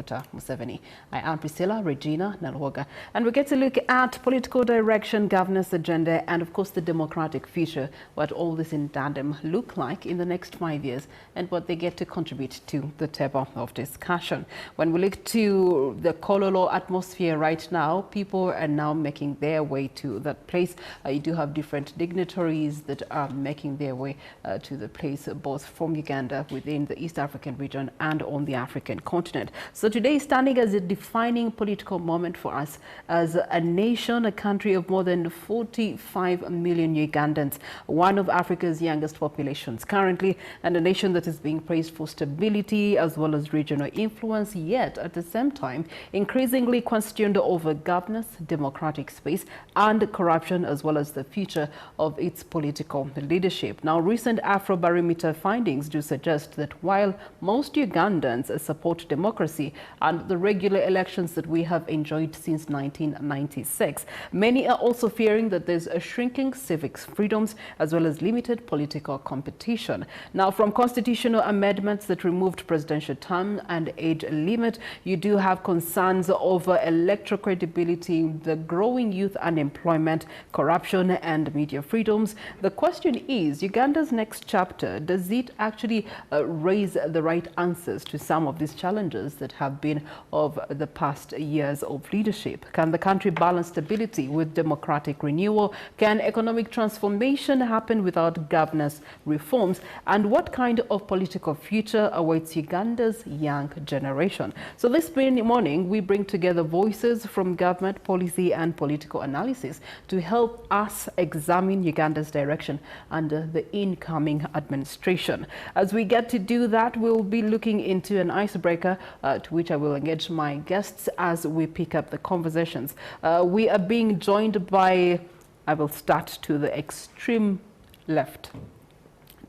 Dr. Museveni. I am Priscilla Regina Nalwoga, and we get to look at political direction, governance agenda, and of course the democratic future, what all this in tandem look like in the next 5 years, and what they get to contribute to the table of discussion. When we look to the Kololo atmosphere right now, people are now making their way to that place. You do have different dignitaries that are making their way to the place, both from Uganda, within the East African region, and on the African continent. So today is standing as a defining political moment for us as a nation, a country of more than 45 million Ugandans, one of Africa's youngest populations currently, and a nation that is being praised for stability as well as regional influence, yet at the same time increasingly questioned over governance, democratic space, and corruption, as well as the future of its political leadership. Now, recent Afrobarometer findings do suggest that while most Ugandans support democracy and the regular elections that we have enjoyed since 1996, many are also fearing that there's a shrinking civic freedoms as well as limited political competition. Now, from constitutional amendments that removed presidential term and age limit, you do have concerns over electoral credibility, the growing youth unemployment, corruption, and media freedoms. The question is, Uganda's next chapter, does it actually raise the right answers to some of these challenges that have been of the past years of leadership? Can the country balance stability with democratic renewal? Can economic transformation happen without governance reforms? And what kind of political future awaits Uganda's young generation? So this morning, we bring together voices from government, policy, and political analysis to help us examine Uganda's direction under the incoming administration. As we get to do that, we'll be looking into an icebreaker to which I will engage my guests as we pick up the conversations. We are being joined by, I will start to the extreme left,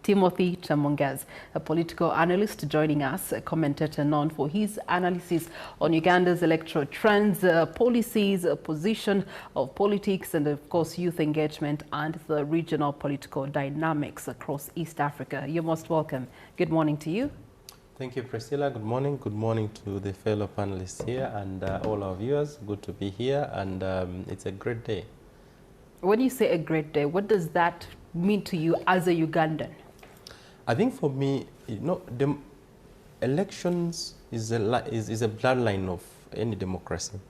Timothy Chamongaz, a political analyst joining us, a commentator known for his analysis on Uganda's electoral trends, policies, position of politics, and of course youth engagement and the regional political dynamics across East Africa. You're most welcome. Good morning to you. Thank you, Priscilla. Good morning. Good morning to the fellow panelists here and all our viewers. Good to be here, and it's a great day. When you say a great day, what does that mean to you as a Ugandan? I think for me, you know, the elections is a bloodline of any democracy,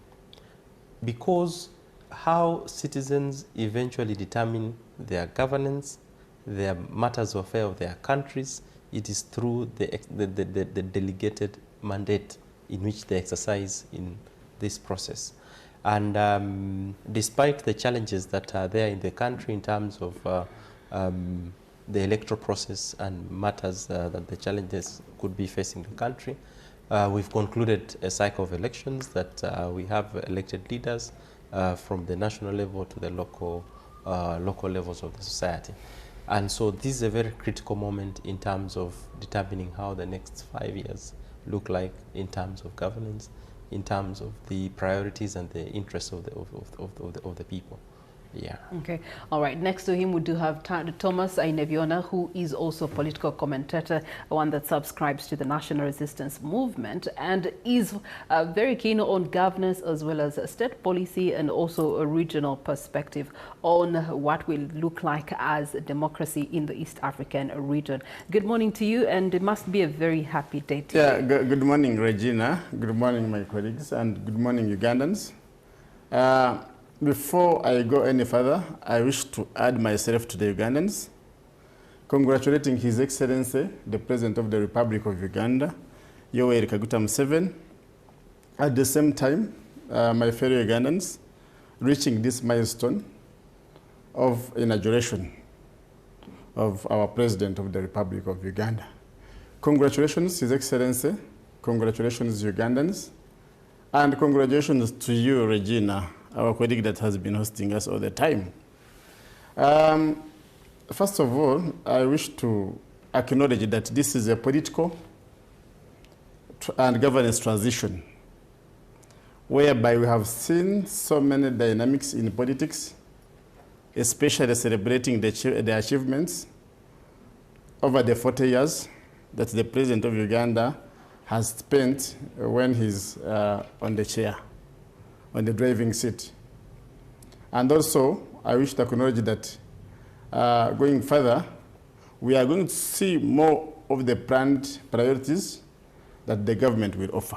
because how citizens eventually determine their governance, their matters of affairs of their countries, it is through the delegated mandate in which they exercise in this process. And despite the challenges that are there in the country in terms of the electoral process and matters that the challenges could be facing the country, we've concluded a cycle of elections that we have elected leaders from the national level to the local levels of the society. And so this is a very critical moment in terms of determining how the next 5 years look like in terms of governance, in terms of the priorities and the interests of the people. Yeah. Okay. All right. Next to him, we do have Thomas Aineviona, who is also a political commentator, one that subscribes to the National Resistance Movement and is very keen on governance as well as state policy and also a regional perspective on what will look like as democracy in the East African region. Good morning to you, and it must be a very happy day today. Yeah. Good morning, Regina. Good morning, my colleagues, and good morning, Ugandans. Before I go any further, I wish to add myself to the Ugandans, congratulating His Excellency, the President of the Republic of Uganda, Yoweri Kaguta Museveni. At the same time, my fellow Ugandans, reaching this milestone of inauguration of our President of the Republic of Uganda. Congratulations, His Excellency. Congratulations, Ugandans. And congratulations to you, Regina, our colleague that has been hosting us all the time. First of all, I wish to acknowledge that this is a political and governance transition, whereby we have seen so many dynamics in politics, especially celebrating the achievements over the 40 years that the President of Uganda has spent when he's on the chair, on the driving seat. And also, I wish to acknowledge that going further, we are going to see more of the planned priorities that the government will offer.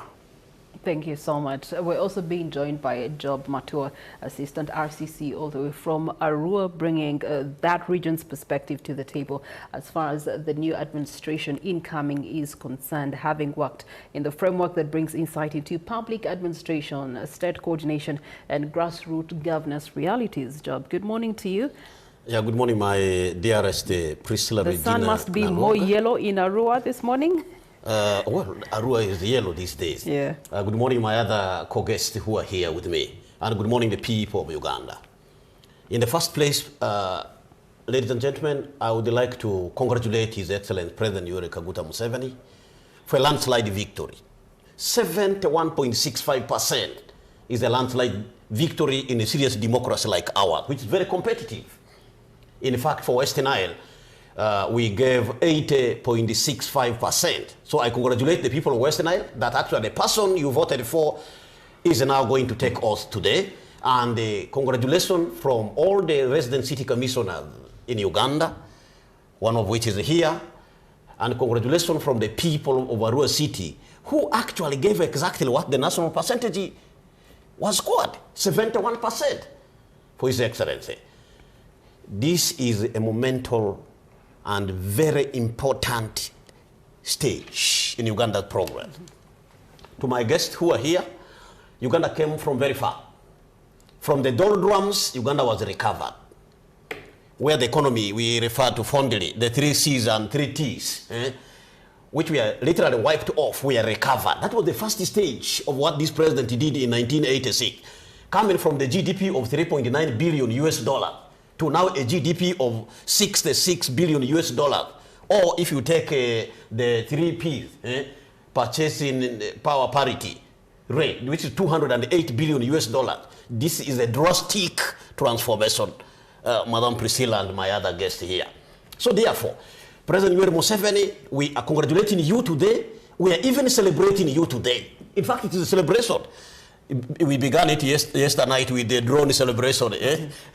Thank you so much. We're also being joined by Job Matua, Assistant RCC, all the way from Arua, bringing that region's perspective to the table as far as the new administration incoming is concerned, having worked in the framework that brings insight into public administration, state coordination, and grassroots governance realities. Job, good morning to you. Yeah, good morning, my dearest Priscilla Regina. The sun must be more yellow in Arua this morning. Well, Arua is yellow these days. Yeah. Good morning, my other co-guests who are here with me. And good morning, the people of Uganda. In the first place, ladies and gentlemen, I would like to congratulate His Excellency President Yoweri Kaguta Museveni for a landslide victory. 71.65% is a landslide victory in a serious democracy like ours, which is very competitive. In fact, for Western Nile, we gave 80.65%. So I congratulate the people of Western Nile that actually the person you voted for is now going to take oath today. And congratulations from all the resident city commissioners in Uganda, one of which is here. And congratulations from the people of Arua City, who actually gave exactly what the national percentage was scored, 71% for His Excellency. This is a monumental and very important stage in Uganda's progress. To my guests who are here, Uganda came from very far. From the doldrums, Uganda was recovered. Where the economy, we refer to fondly, the 3 C's and 3 T's, which we are literally wiped off, we are recovered. That was the first stage of what this president did in 1986. Coming from the GDP of 3.9 billion US dollars to now a GDP of 66 billion US dollars. Or if you take the 3 P's, purchasing power parity rate, which is 208 billion US dollars. This is a drastic transformation, Madam Priscilla and my other guest here. So therefore, President Yoweri Museveni, we are congratulating you today. We are even celebrating you today. In fact, it is a celebration. We began it yesterday night with the drone celebration.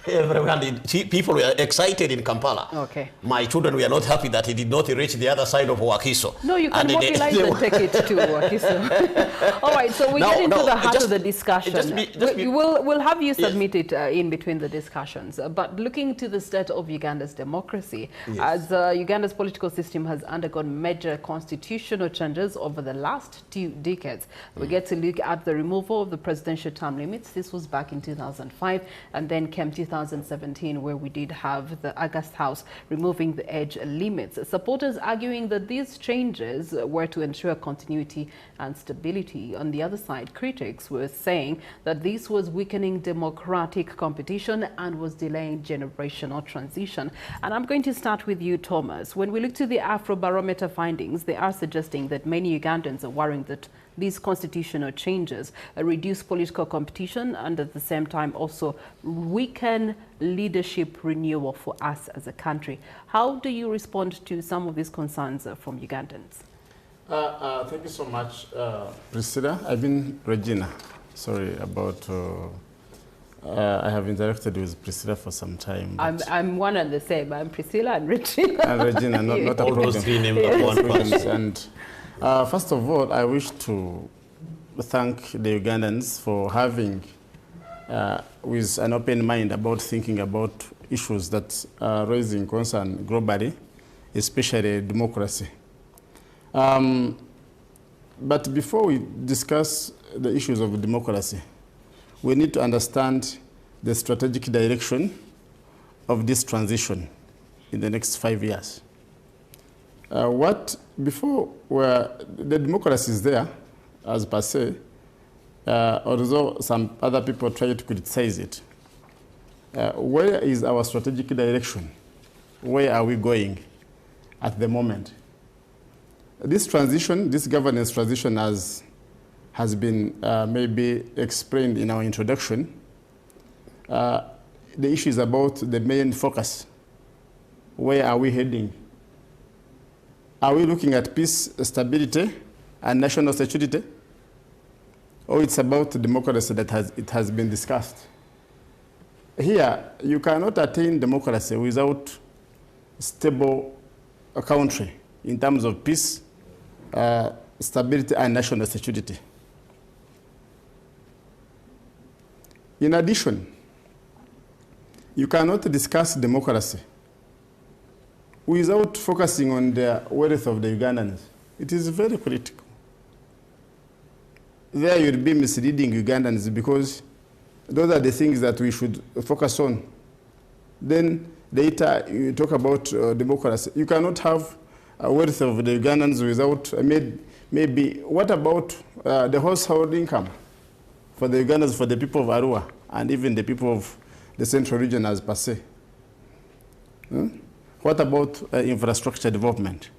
Everyone, people were excited in Kampala. Okay. My children were not happy that it did not reach the other side of Wakiso. No, you can mobilize and take it to Wakiso. All right, so we get into the heart of the discussion. We'll have you submit it in between the discussions. But looking to the state of Uganda's democracy, as Uganda's political system has undergone major constitutional changes over the last 2 decades, we get to look at the removal of the presidential term limits. This was back in 2005, and then came 2017, where we did have the August House removing the age limits. Supporters arguing that these changes were to ensure continuity and stability. On the other side, critics were saying that this was weakening democratic competition and was delaying generational transition. And I'm going to start with you, Thomas. When we look to the Afrobarometer findings, they are suggesting that many Ugandans are worrying that these constitutional changes reduce political competition and at the same time also weaken leadership renewal for us as a country. How do you respond to some of these concerns from Ugandans? Thank you so much, Priscilla. I've been Regina. Sorry about... I have interacted with Priscilla for some time. I'm one and the same. I'm Priscilla and Regina. And Regina, not a problem. All those 3 names are one person. And first of all, I wish to thank the Ugandans for having, with an open mind about thinking about issues that are raising concern globally, especially democracy. But before we discuss the issues of democracy, we need to understand the strategic direction of this transition in the next 5 years. The democracy is there, as per se, although some other people try to criticize it. Where is our strategic direction? Where are we going at the moment? This transition, this governance transition, has been maybe explained in our introduction. The issue is about the main focus. Where are we heading? Are we looking at peace, stability, and national security, or it's about democracy that it has been discussed. Here, you cannot attain democracy without stable country in terms of peace, stability, and national security. In addition, you cannot discuss democracy without focusing on the wealth of the Ugandans. It is very critical. There you'll be misleading Ugandans because those are the things that we should focus on. Then later you talk about democracy. You cannot have a wealth of the Ugandans without maybe what about the household income for the Ugandans, for the people of Arua, and even the people of the central region as per se? What about infrastructure development?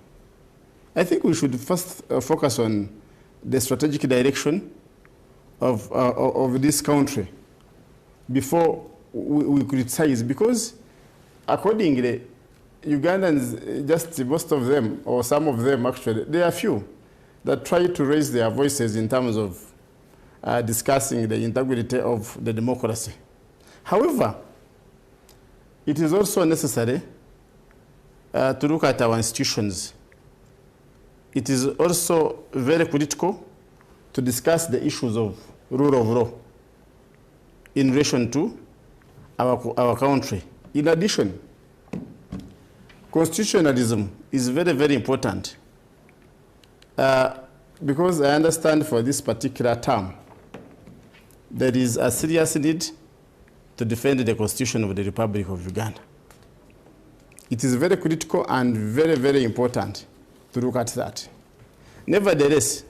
I think we should first focus on the strategic direction of this country before we criticize, because accordingly, Ugandans, just most of them, or some of them actually, there are few that try to raise their voices in terms of discussing the integrity of the democracy. However, it is also necessary to look at our institutions. It is also very critical to discuss the issues of rule of law in relation to our country. In addition, constitutionalism is very, very important because I understand for this particular term, there is a serious need to defend the Constitution of the Republic of Uganda. It is very critical and very, very important to look at that. Nevertheless,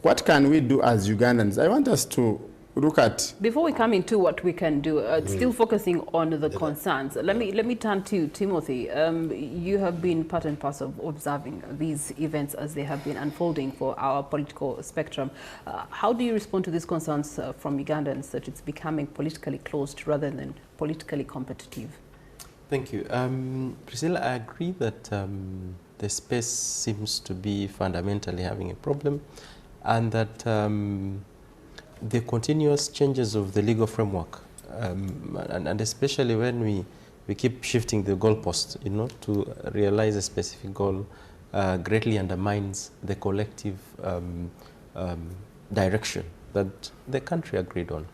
what can we do as Ugandans? I want us to look at... Before we come into what we can do, still focusing on the concerns, let me turn to Timothy. You have been part and parcel of observing these events as they have been unfolding for our political spectrum. How do you respond to these concerns from Ugandans that it's becoming politically closed rather than politically competitive? Thank you. Priscilla, I agree that the space seems to be fundamentally having a problem, and that the continuous changes of the legal framework, and especially when we keep shifting the goalpost, to realize a specific goal, greatly undermines the collective direction that the country agreed on.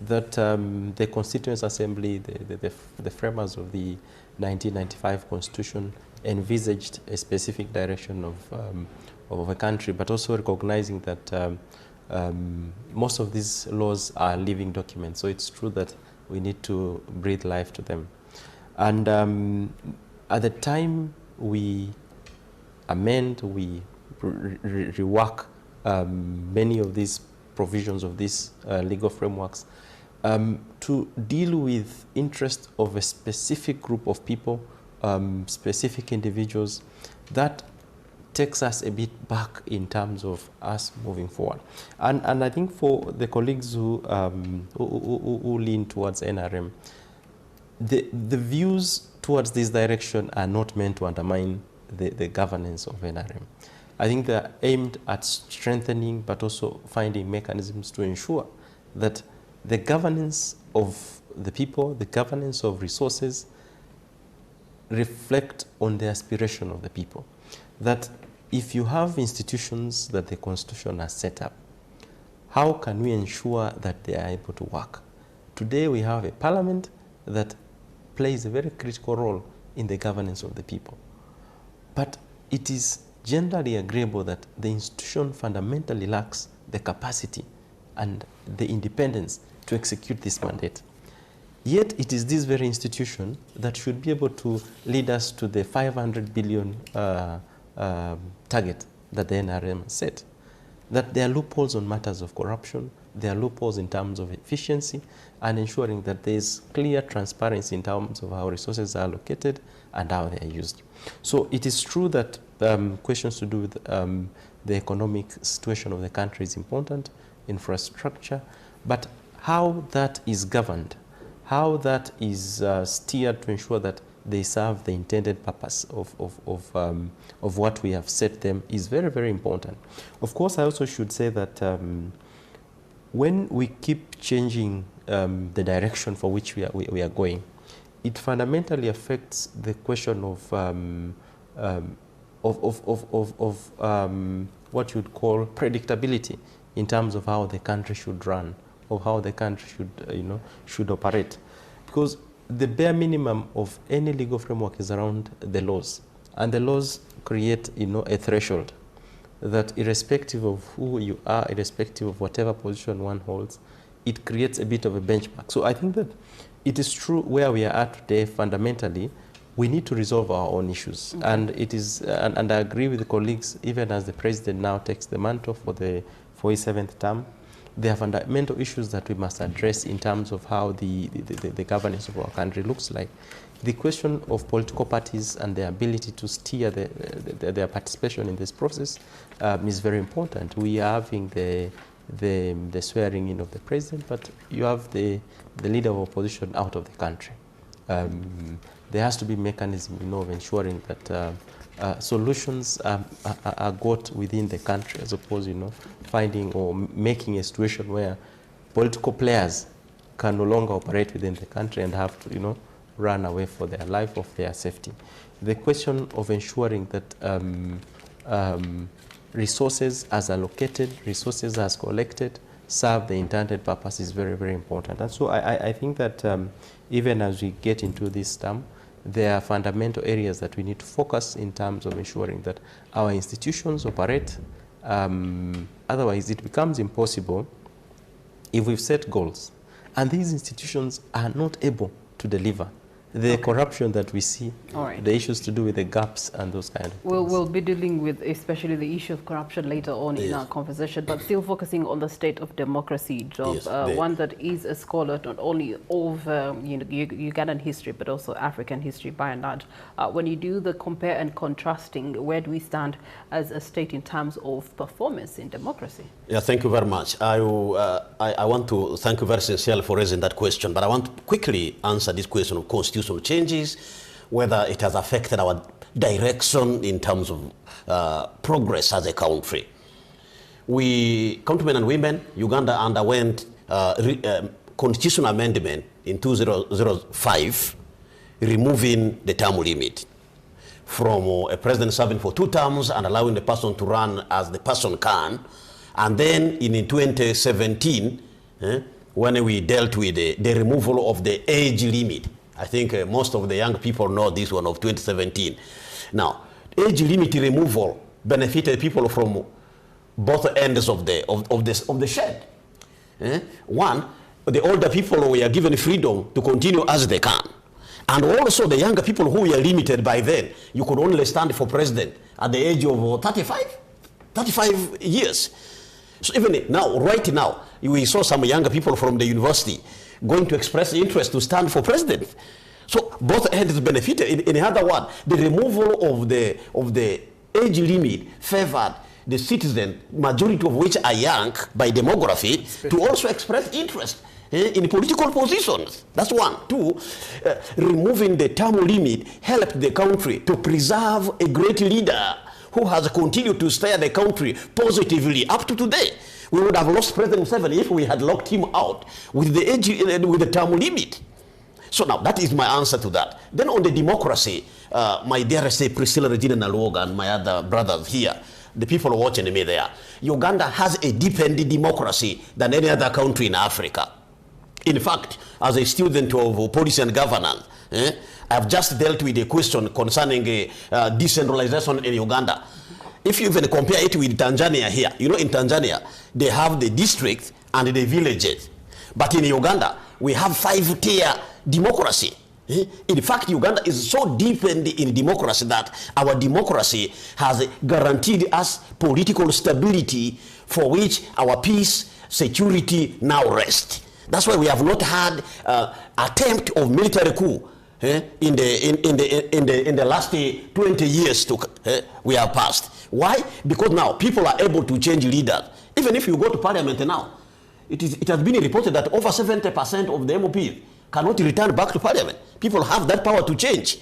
That the Constituent Assembly, the framers of the 1995 Constitution, envisaged a specific direction of a country, but also recognizing that most of these laws are living documents. So it's true that we need to breathe life to them. And at the time we amend, we rework many of these provisions of these legal frameworks to deal with interest of a specific group of people, specific individuals, that takes us a bit back in terms of us moving forward. And I think for the colleagues who lean towards NRM, the views towards this direction are not meant to undermine the governance of NRM. I think they're aimed at strengthening, but also finding mechanisms to ensure that the governance of the people, the governance of resources, reflect on the aspiration of the people. That if you have institutions that the Constitution has set up, how can we ensure that they are able to work? Today we have a parliament that plays a very critical role in the governance of the people. But it is generally agreeable that the institution fundamentally lacks the capacity and the independence to execute this mandate. Yet it is this very institution that should be able to lead us to the 500 billion target that the NRM set. That there are loopholes on matters of corruption, there are loopholes in terms of efficiency, and ensuring that there is clear transparency in terms of how resources are allocated and how they are used. So it is true that questions to do with the economic situation of the country is important, infrastructure, but how that is governed, how that is steered to ensure that they serve the intended purpose of what we have set them is very, very important. Of course, I also should say that when we keep changing the direction for which we are going, it fundamentally affects the question of what you'd call predictability in terms of how the country should run or how the country should, should operate. Because the bare minimum of any legal framework is around the laws, and the laws create, a threshold that irrespective of who you are, irrespective of whatever position one holds, it creates a bit of a benchmark. So I think that it is true where we are at today, fundamentally, we need to resolve our own issues. Okay. And it is, and I agree with the colleagues, even as the president now takes the mantle for his 7th term, there are fundamental issues that we must address in terms of how the governance of our country looks like. The question of political parties and their ability to steer their participation in this process is very important. We are having the swearing in of the president, but you have the leader of opposition out of the country. There has to be mechanism, of ensuring that solutions are got within the country, as opposed, finding or making a situation where political players can no longer operate within the country and have to, run away for their life or for their safety. The question of ensuring that resources as allocated, resources as collected, serve the intended purpose is very, very important. And so I think that even as we get into this term, there are fundamental areas that we need to focus in terms of ensuring that our institutions operate. Otherwise, it becomes impossible if we've set goals and these institutions are not able to deliver. The corruption that we see, the issues to do with the gaps and those kind of things. We'll be dealing with especially the issue of corruption later on in our conversation, but still focusing on the state of democracy, Job, one that is a scholar not only of Ugandan history, but also African history by and large. When you do the compare and contrasting, where do we stand as a state in terms of performance in democracy? Yeah, thank you very much. I want to thank you very sincerely for raising that question, but I want to quickly answer this question of constitutional changes, whether it has affected our direction in terms of progress as a country. We, countrymen and women, Uganda underwent constitutional amendment in 2005, removing the term limit from a president serving for 2 terms and allowing the person to run as the person can. And then in 2017, when we dealt with the removal of the age limit, I think most of the young people know this one of 2017. Now, age limit removal benefited people from both ends of the shed. One, the older people were given freedom to continue as they can. And also the younger people who were limited by then, you could only stand for president at the age of 35 years. So even now, right now, we saw some younger people from the university going to express interest to stand for president. So both ends benefited. In other words, the removal of the age limit favored the citizen, majority of which are young by demography, to also express interest in political positions. That's one. Two, removing the term limit helped the country to preserve a great leader who has continued to steer the country positively up to today. We would have lost President Museveni if we had locked him out with the age, with the term limit. So now that is my answer to that. Then on the democracy, my dearest Priscilla, Regina Naluoga, and my other brothers here, the people watching me there, Uganda has a deeper democracy than any other country in Africa. In fact, as a student of policy and governance, I've just dealt with a question concerning decentralization in Uganda. If you even compare it with Tanzania here, in Tanzania, they have the districts and the villages. But in Uganda, we have 5-tier democracy. In fact, Uganda is so deep in democracy that our democracy has guaranteed us political stability for which our peace, security now rest. That's why we have not had attempt of military coup in the last 20 years we have passed. Why? Because now people are able to change leaders. Even if you go to parliament now, it has been reported that over 70% of the MPs cannot return back to parliament. People have that power to change.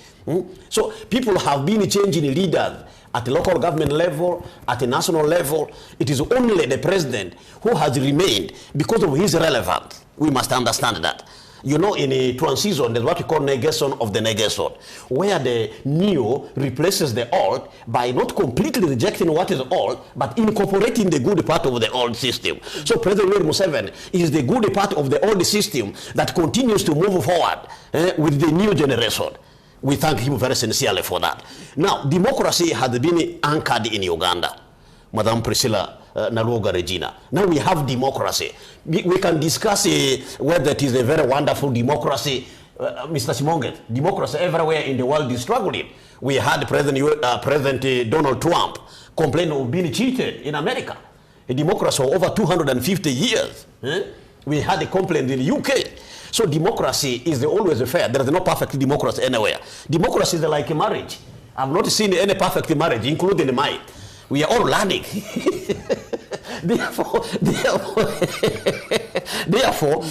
So people have been changing leaders at the local government level, at the national level. It is only the president who has remained because of his relevance. We must understand that. You know, in a transition, there's what we call negation of the negation, where the new replaces the old by not completely rejecting what is old, but incorporating the good part of the old system. So President Museveni is the good part of the old system that continues to move forward with the new generation. We thank him very sincerely for that. Now, democracy has been anchored in Uganda. Madam Priscilla Naluoga Regina. Now we have democracy. We can discuss whether it is a very wonderful democracy. Mr. Simonget, democracy everywhere in the world is struggling. We had President Donald Trump complain of being cheated in America. A democracy for over 250 years. We had a complaint in the UK. So democracy is always fair. There is no perfect democracy anywhere. Democracy is like a marriage. I've not seen any perfect marriage, including mine. We are all learning. Therefore,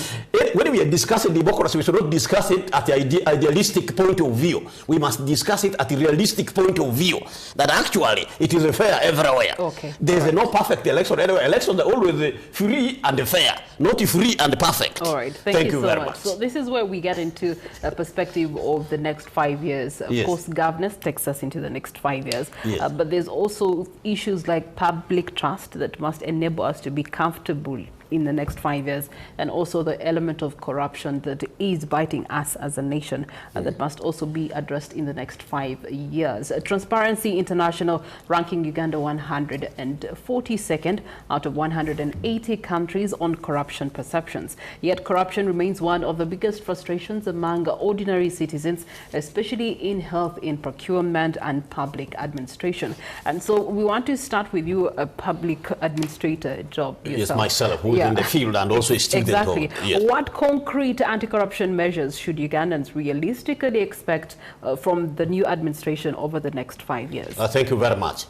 when we are discussing democracy, we should not discuss it at the idealistic point of view. We must discuss it at the realistic point of view. That actually, it is fair everywhere. Okay. There is no perfect election anywhere. Elections are always free and fair, not free and perfect. All right. Thank you so very much. So this is where we get into a perspective of the next 5 years. Of course, governance takes us into the next 5 years. Yes. But there's also issues like public trust that must enable us to be comfortable in the next 5 years, and also the element of corruption that is biting us as a nation that must also be addressed in the next 5 years. Transparency International ranking Uganda 142nd out of 180 countries on corruption perceptions. Yet corruption remains one of the biggest frustrations among ordinary citizens, especially in health, in procurement and public administration. And so we want to start with you, a public administrator job yourself. Yes, myself, who is in the field and also a student. Exactly. Yes. What concrete anti-corruption measures should Ugandans realistically expect from the new administration over the next 5 years? Thank you very much.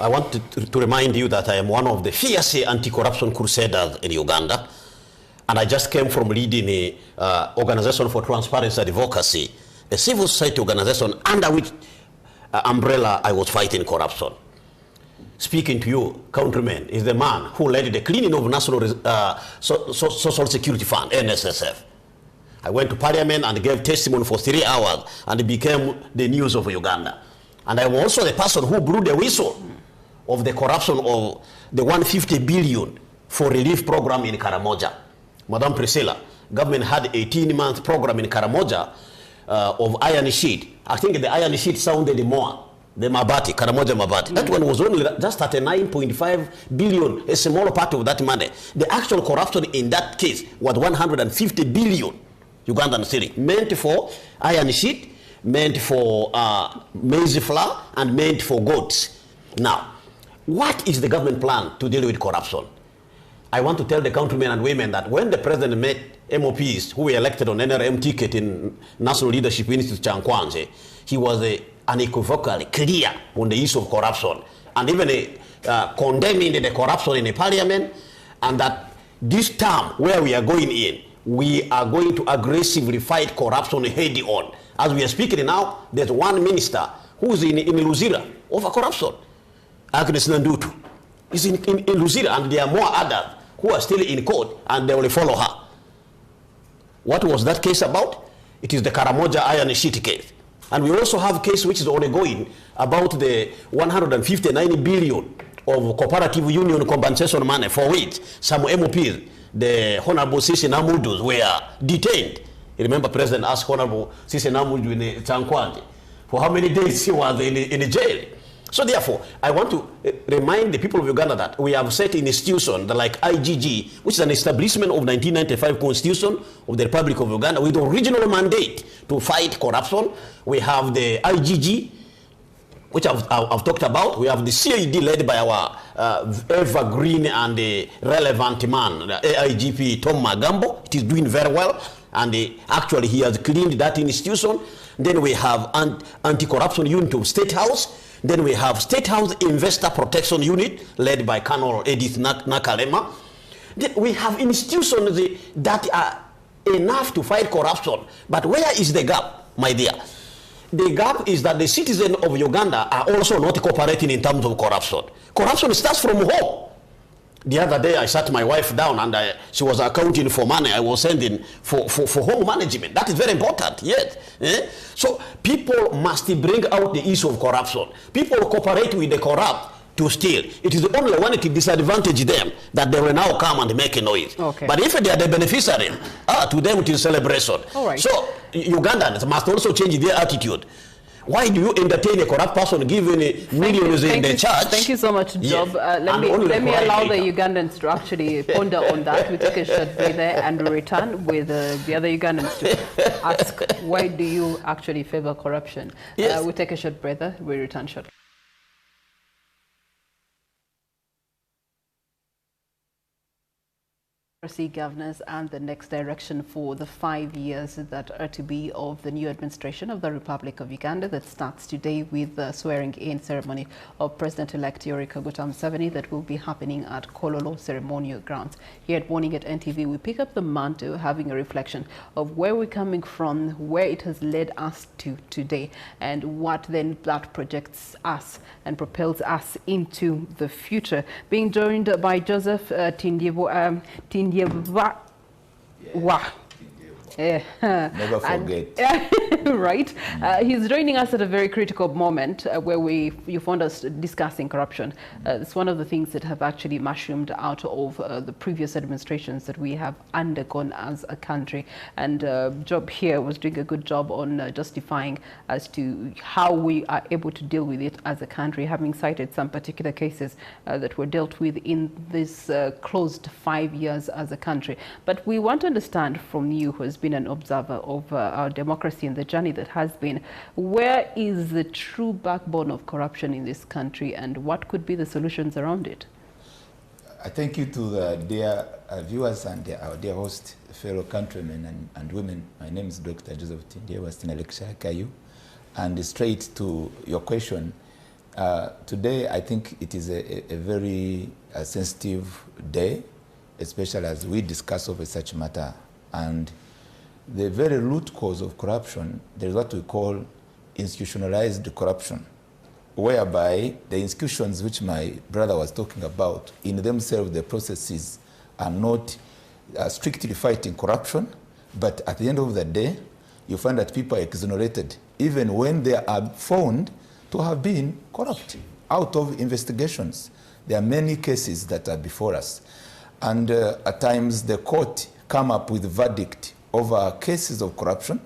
I want to remind you that I am one of the fierce anti-corruption crusaders in Uganda, and I just came from leading a Organization for Transparency and Advocacy, a civil society organization under which umbrella I was fighting corruption. Speaking to you, countrymen, is the man who led the cleaning of National Social Security Fund, NSSF. I went to Parliament and gave testimony for 3 hours, and it became the news of Uganda. And I was also the person who blew the whistle of the corruption of the 150 billion for relief program in Karamoja. Madam Priscilla, government had 18-month program in Karamoja of iron sheet. I think the iron sheet sounded more. The Mabati, Karamoja Mabati. That one was only just at a 9.5 billion, a smaller part of that money. The actual corruption in that case was 150 billion Ugandan cedi, meant for iron sheet, meant for maize flour, and meant for goats. Now, what is the government plan to deal with corruption? I want to tell the countrymen and women that when the president met MOPs who were elected on NRM ticket in National Leadership Institute Chankwanze, he was unequivocally clear on the issue of corruption, and even condemning the corruption in the parliament, and that this term where we are going in, we are going to aggressively fight corruption head on. As we are speaking now, there's one minister who's in Luzira over corruption. Agnes Nandutu is in Luzira, and there are more others who are still in court, and they will follow her. What was that case about? It is the Karamoja iron sheet case. And we also have a case which is ongoing about the 159 billion of cooperative union compensation money for which some MOPs, the Honorable Sisi Namudus, were detained. You remember President asked Honorable Sisi Namudu in Chankwanji for how many days he was in the jail. So therefore, I want to remind the people of Uganda that we have set in institutions like IGG, which is an establishment of 1995 Constitution of the Republic of Uganda with original mandate to fight corruption. We have the IGG, which I've talked about. We have the CID led by our evergreen and relevant man, AIGP Tom Magambo. It is doing very well, and actually he has cleaned that institution. Then we have anti-corruption unit of State House. Then we have State House Investor Protection Unit led by Colonel Edith Nakalema. Then we have institutions that are enough to fight corruption. But where is the gap? my dear. The gap is that the citizens of Uganda are also not cooperating in terms of corruption. Corruption starts from home. The other day, I sat my wife down and she was accounting for money I was sending for home management. That is very important, yes. So people must bring out the issue of corruption. People cooperate with the corrupt to steal. It is only when it disadvantages them that they will now come and make a noise. Okay. But if they are the beneficiary, to them it is celebration. All right. So Ugandans must also change their attitude. Why do you entertain a corrupt person given millions in the church? Thank you so much, Job. Let me allow the Ugandans to actually ponder on that. We take a short breather and we return with the other Ugandans to ask, why do you actually favor corruption? Yes. We take a short breather. We return shortly. Governance and the next direction for the 5 years that are to be of the new administration of the Republic of Uganda that starts today with the swearing-in ceremony of President-elect Yoweri Kaguta Museveni that will be happening at Kololo Ceremonial Grounds. Here at Morning at NTV, we pick up the mantle, having a reflection of where we're coming from, where it has led us to today, and what then that projects us and propels us into the future. Being joined by Joseph Tindyewa. Never forget. Right. He's joining us at a very critical moment where you found us discussing corruption. It's one of the things that have actually mushroomed out of the previous administrations that we have undergone as a country. And Job here was doing a good job on justifying as to how we are able to deal with it as a country, having cited some particular cases that were dealt with in this closed 5 years as a country. But we want to understand from you, who has been an observer of our democracy and the journey that has been, where is the true backbone of corruption in this country and what could be the solutions around it? I thank you to the dear viewers and our dear host, fellow countrymen and women. My name is Dr. Joseph Tindyewa, and straight to your question. Today, I think it is a very sensitive day, especially as we discuss over such matter. And the very root cause of corruption, there is what we call institutionalized corruption, whereby the institutions which my brother was talking about, in themselves, the processes are not strictly fighting corruption, but at the end of the day, you find that people are exonerated, even when they are found to have been corrupt out of investigations. There are many cases that are before us. And at times, the court come up with a verdict over cases of corruption,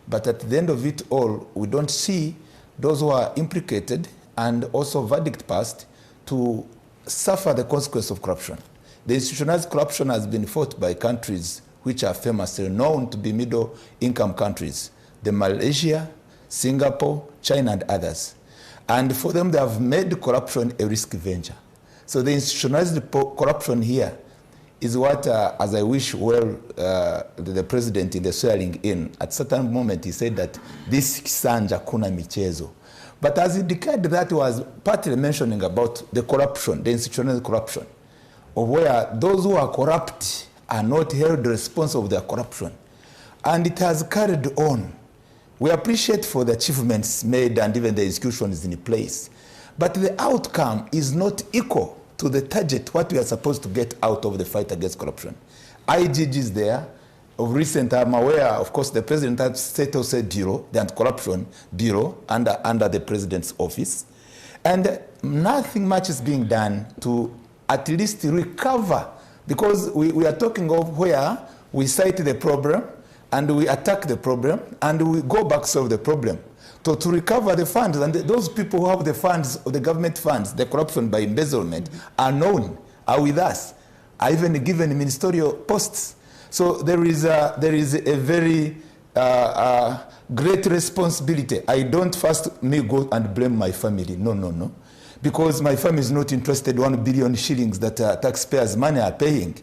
but at the end of it all, we don't see those who are implicated and also verdict passed to suffer the consequence of corruption. The institutionalized corruption has been fought by countries which are famously known to be middle-income countries, the Malaysia, Singapore, China, and others. And for them, they have made corruption a risky venture. So the institutionalized corruption here is what, as I wish well, the president in the swearing in, at a certain moment he said that this Kisanja kuna michezo. But as he declared that, he was partly mentioning about the corruption, the institutional corruption, of where those who are corrupt are not held responsible for their corruption. And it has carried on. We appreciate for the achievements made and even the executions in place. But the outcome is not equal to the target, what we are supposed to get out of the fight against corruption. IGG is there. Of recent, I'm aware, of course, the president has set also a bureau, the anti-corruption bureau, under the president's office. And nothing much is being done to at least recover, because we are talking of where we cite the problem, and we attack the problem, and we go back to solve the problem. To recover the funds, and those people who have the funds, the government funds, the corruption by embezzlement, are known, are with us, are even given ministerial posts. So there is a very great responsibility. I don't first go and blame my family. No. Because my family is not interested 1 billion shillings that taxpayers' money are paying.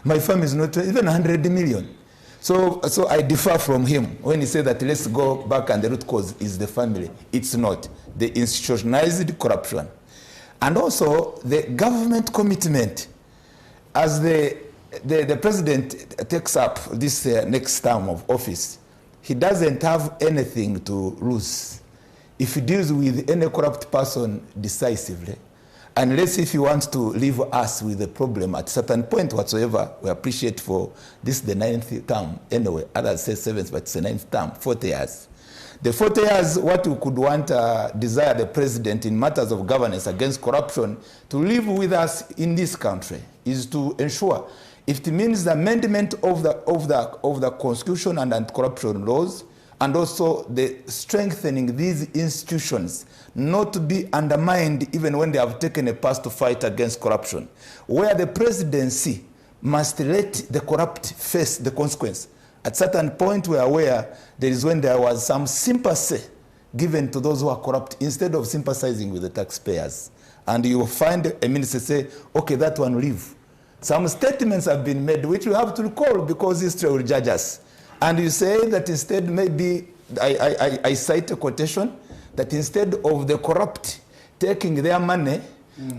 My family is not even 100 million. So I differ from him when he said that let's go back and the root cause is the family. It's not. The institutionalized corruption. And also the government commitment. As the president takes up this next term of office, he doesn't have anything to lose if he deals with any corrupt person decisively. Unless if he wants to leave us with a problem at a certain point whatsoever, we appreciate for this the 9th term. Anyway, others say 7th, but it's the 9th term, 40 years. The 40 years, what we could want, desire the president in matters of governance against corruption to live with us in this country is to ensure, if it means the amendment of the constitution and anti-corruption laws, and also the strengthening these institutions not to be undermined even when they have taken a path to fight against corruption, where the presidency must let the corrupt face the consequence. At certain point we are aware there is when there was some sympathy given to those who are corrupt instead of sympathizing with the taxpayers. And you will find a minister say, okay, that one leave. Some statements have been made which we have to recall because history will judge us. And you say that instead maybe, I cite a quotation, that instead of the corrupt taking their money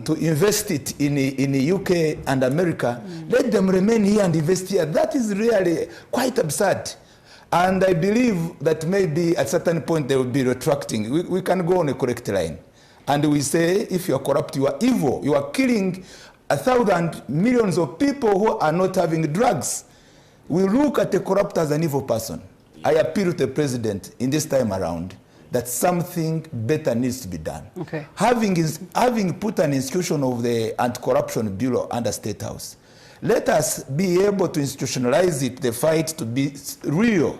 to invest it in the UK and America, let them remain here and invest here. That is really quite absurd. And I believe that maybe at a certain point they will be retracting. We can go on a correct line. And we say, if you are corrupt, you are evil. You are killing 1,000 millions of people who are not having drugs. We look at the corrupt as an evil person. I appeal to the president in this time around that something better needs to be done. Okay. Having put an institution of the Anti-Corruption Bureau under State House, let us be able to institutionalize it, the fight to be real.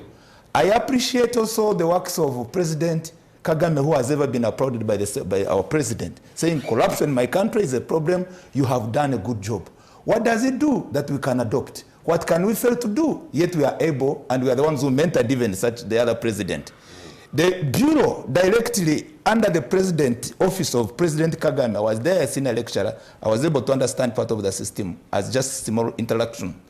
I appreciate also the works of President Kagame, who has ever been applauded by our president, saying corruption in my country is a problem, you have done a good job. What does it do that we can adopt? What can we fail to do? Yet we are able, and we are the ones who mentored even such the other president. The bureau directly under the president, office of President Kagame, I was there as senior lecturer. I was able to understand part of the system as just small interaction.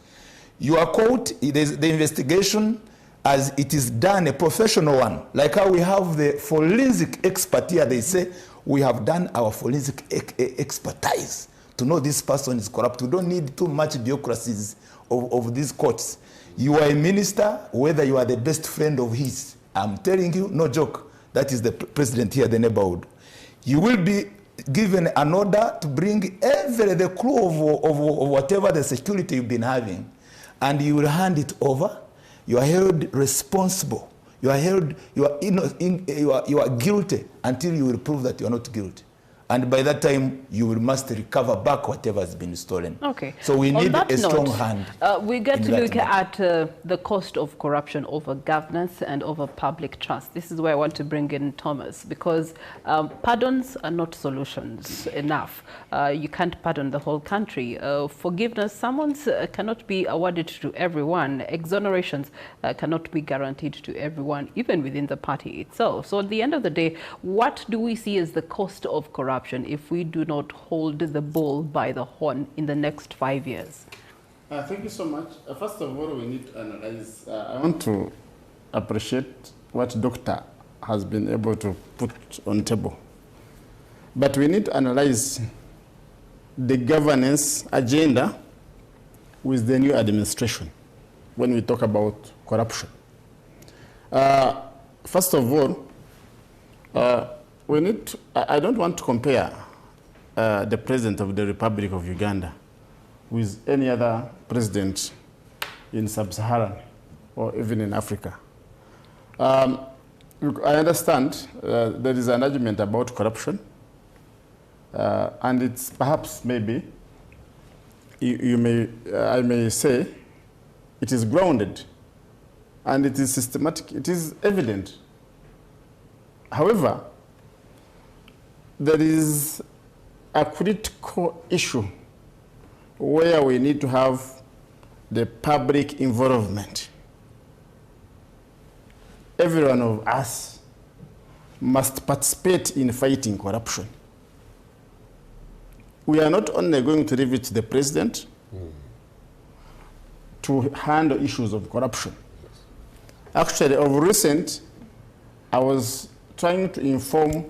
You are called, the investigation as it is done, a professional one. Like how we have the forensic expert here, they say, we have done our forensic expertise to know this person is corrupt. We don't need too much bureaucracies of these courts. You are a minister, whether you are the best friend of his. I'm telling you, no joke. That is the president here, the neighborhood. You will be given an order to bring the crew of whatever the security you've been having, and you will hand it over. You are held responsible. You are guilty until you will prove that you are not guilty. And by that time, you must recover back whatever has been stolen. Okay. So we need a strong hand. We get to look at the cost of corruption over governance and over public trust. This is where I want to bring in Thomas, because pardons are not solutions enough. You can't pardon the whole country. Forgiveness, summons cannot be awarded to everyone. Exonerations cannot be guaranteed to everyone, even within the party itself. So at the end of the day, what do we see as the cost of corruption if we do not hold the bull by the horn in the next 5 years? Thank you so much. First of all, we need to analyze. I want to appreciate what Doctor has been able to put on table. But we need to analyze the governance agenda with the new administration when we talk about corruption. First of all, we need to, I don't want to compare the President of the Republic of Uganda with any other president in Sub-Saharan or even in Africa. I understand there is an argument about corruption, and it's perhaps maybe, I may say, it is grounded and it is systematic, it is evident. However, there is a critical issue where we need to have the public involvement. Every one of us must participate in fighting corruption. We are not only going to leave it to the president to handle issues of corruption. Actually, of recent, I was trying to inform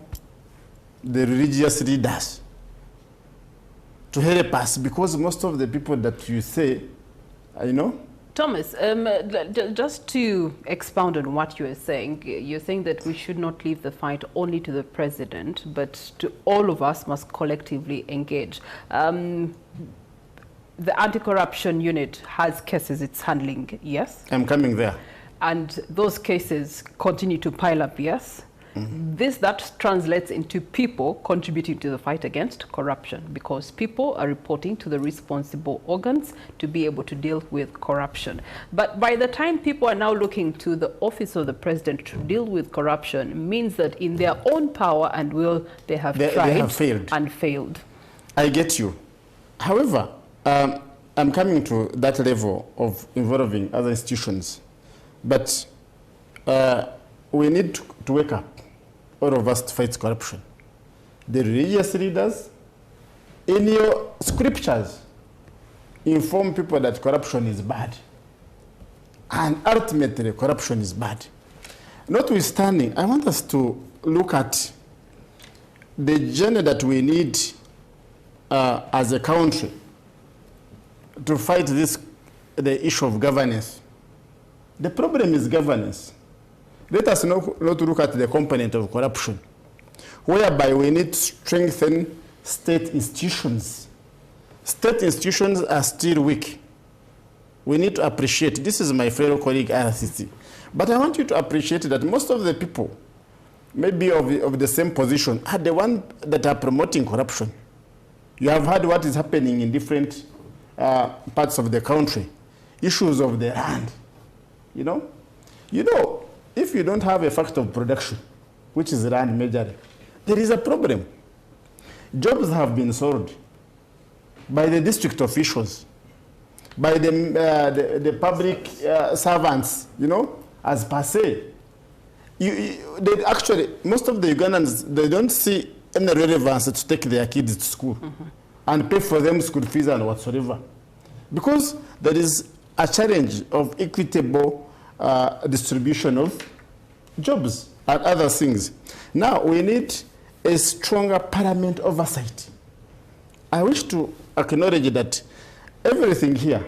the religious leaders to help us, because most of the people that you say, Thomas, just to expound on what you're saying that we should not leave the fight only to the president, but to all of us must collectively engage. The anti-corruption unit has cases it's handling, yes? I'm coming there. And those cases continue to pile up, yes? That translates into people contributing to the fight against corruption, because people are reporting to the responsible organs to be able to deal with corruption. But by the time people are now looking to the office of the president to deal with corruption, means that in their own power and will, they have tried and failed. I get you. However, I'm coming to that level of involving other institutions. But we need to wake up, all of us, to fight corruption. The religious leaders, in your scriptures, inform people that corruption is bad. And ultimately, corruption is bad. Notwithstanding, I want us to look at the journey that we need as a country to fight the issue of governance. The problem is governance. Let us not look at the component of corruption, whereby we need to strengthen state institutions. State institutions are still weak. We need to appreciate, this is my fellow colleague RCC, but I want you to appreciate that most of the people, maybe of the same position, are the ones that are promoting corruption. You have heard what is happening in different parts of the country, issues of the land. You know, if you don't have a factor of production, which is land measuring, there is a problem. Jobs have been sold by the district officials, by the public servants, as per se. They actually, most of the Ugandans, they don't see any relevance to take their kids to school and pay for them school fees and whatsoever. Because there is a challenge of equitable distribution of jobs and other things. Now, we need a stronger parliament oversight. I wish to acknowledge that everything here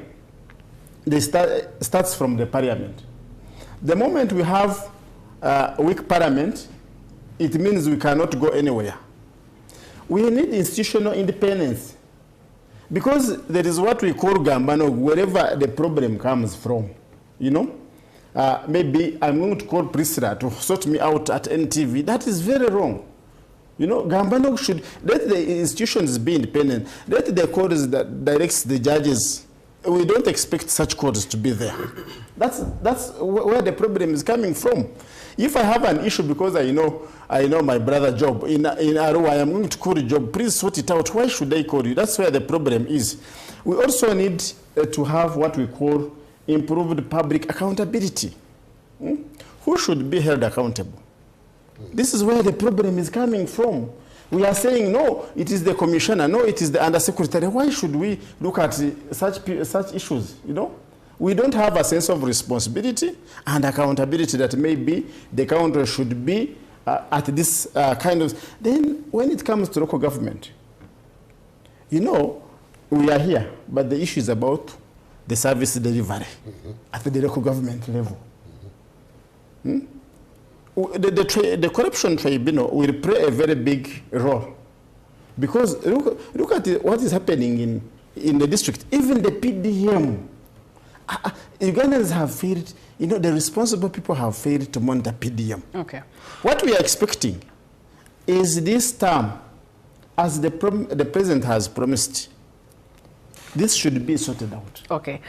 starts from the parliament. The moment we have a weak parliament, it means we cannot go anywhere. We need institutional independence, because there is what we call gambano, wherever the problem comes from, maybe I'm going to call Priscilla to sort me out at NTV. That is very wrong. Gambano should let the institutions be independent. Let the courts that directs the judges. We don't expect such courts to be there. That's where the problem is coming from. If I have an issue because I know my brother Job in Arua, I am going to call Job. Please sort it out. Why should I call you? That's where the problem is. We also need to have what we call improved public accountability. Who should be held accountable? This is where the problem is coming from. We are saying, no, it is the commissioner, no, it is the undersecretary. Why should we look at such issues, We don't have a sense of responsibility and accountability that maybe the country should be at this kind of... Then when it comes to local government, we are here, but the issue is about the service delivery at the local government level. The corruption tribunal will play a very big role, because look at what is happening in the district. Even the PDM, Ugandans have failed. The responsible people have failed to monitor PDM. Okay. What we are expecting is this term, as the president has promised, this should be sorted out. Okay.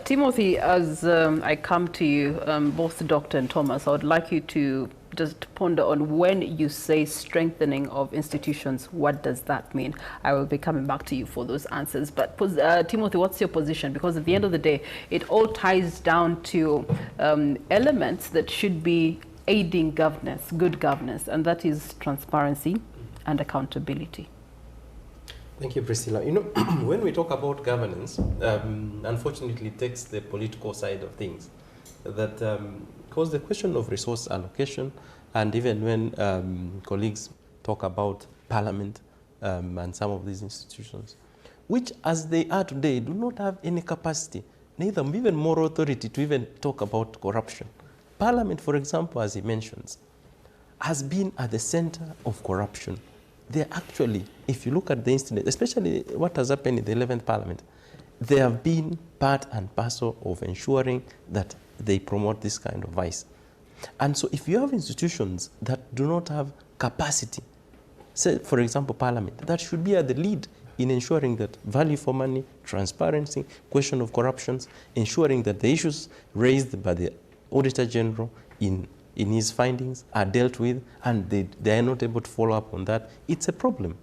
Timothy, as I come to you, both Dr. and Thomas, I would like you to just ponder on when you say strengthening of institutions, what does that mean? I will be coming back to you for those answers. But Timothy, what's your position? Because at the end of the day, it all ties down to elements that should be aiding governance, good governance, and that is transparency and accountability. Thank you, Priscilla. When we talk about governance, unfortunately, it takes the political side of things. Because the question of resource allocation, and even when colleagues talk about parliament and some of these institutions, which as they are today, do not have any capacity neither even more authority to even talk about corruption. Parliament, for example, as he mentions, has been at the center of corruption. They're actually, if you look at the incident, especially what has happened in the 11th Parliament, they have been part and parcel of ensuring that they promote this kind of vice. And so if you have institutions that do not have capacity, say, for example, Parliament, that should be at the lead in ensuring that value for money, transparency, question of corruptions, ensuring that the issues raised by the Auditor General in his findings are dealt with, and they are not able to follow up on that, it's a problem.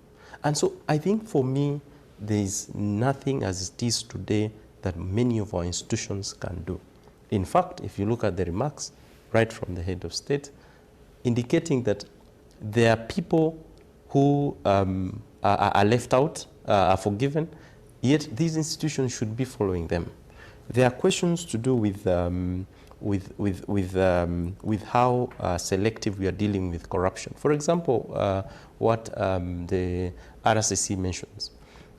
And so I think for me, there is nothing as it is today that many of our institutions can do. In fact, if you look at the remarks right from the head of state, indicating that there are people who are left out, are forgiven, yet these institutions should be following them. There are questions to do with how selective we are dealing with corruption. For example, what the RCC mentions,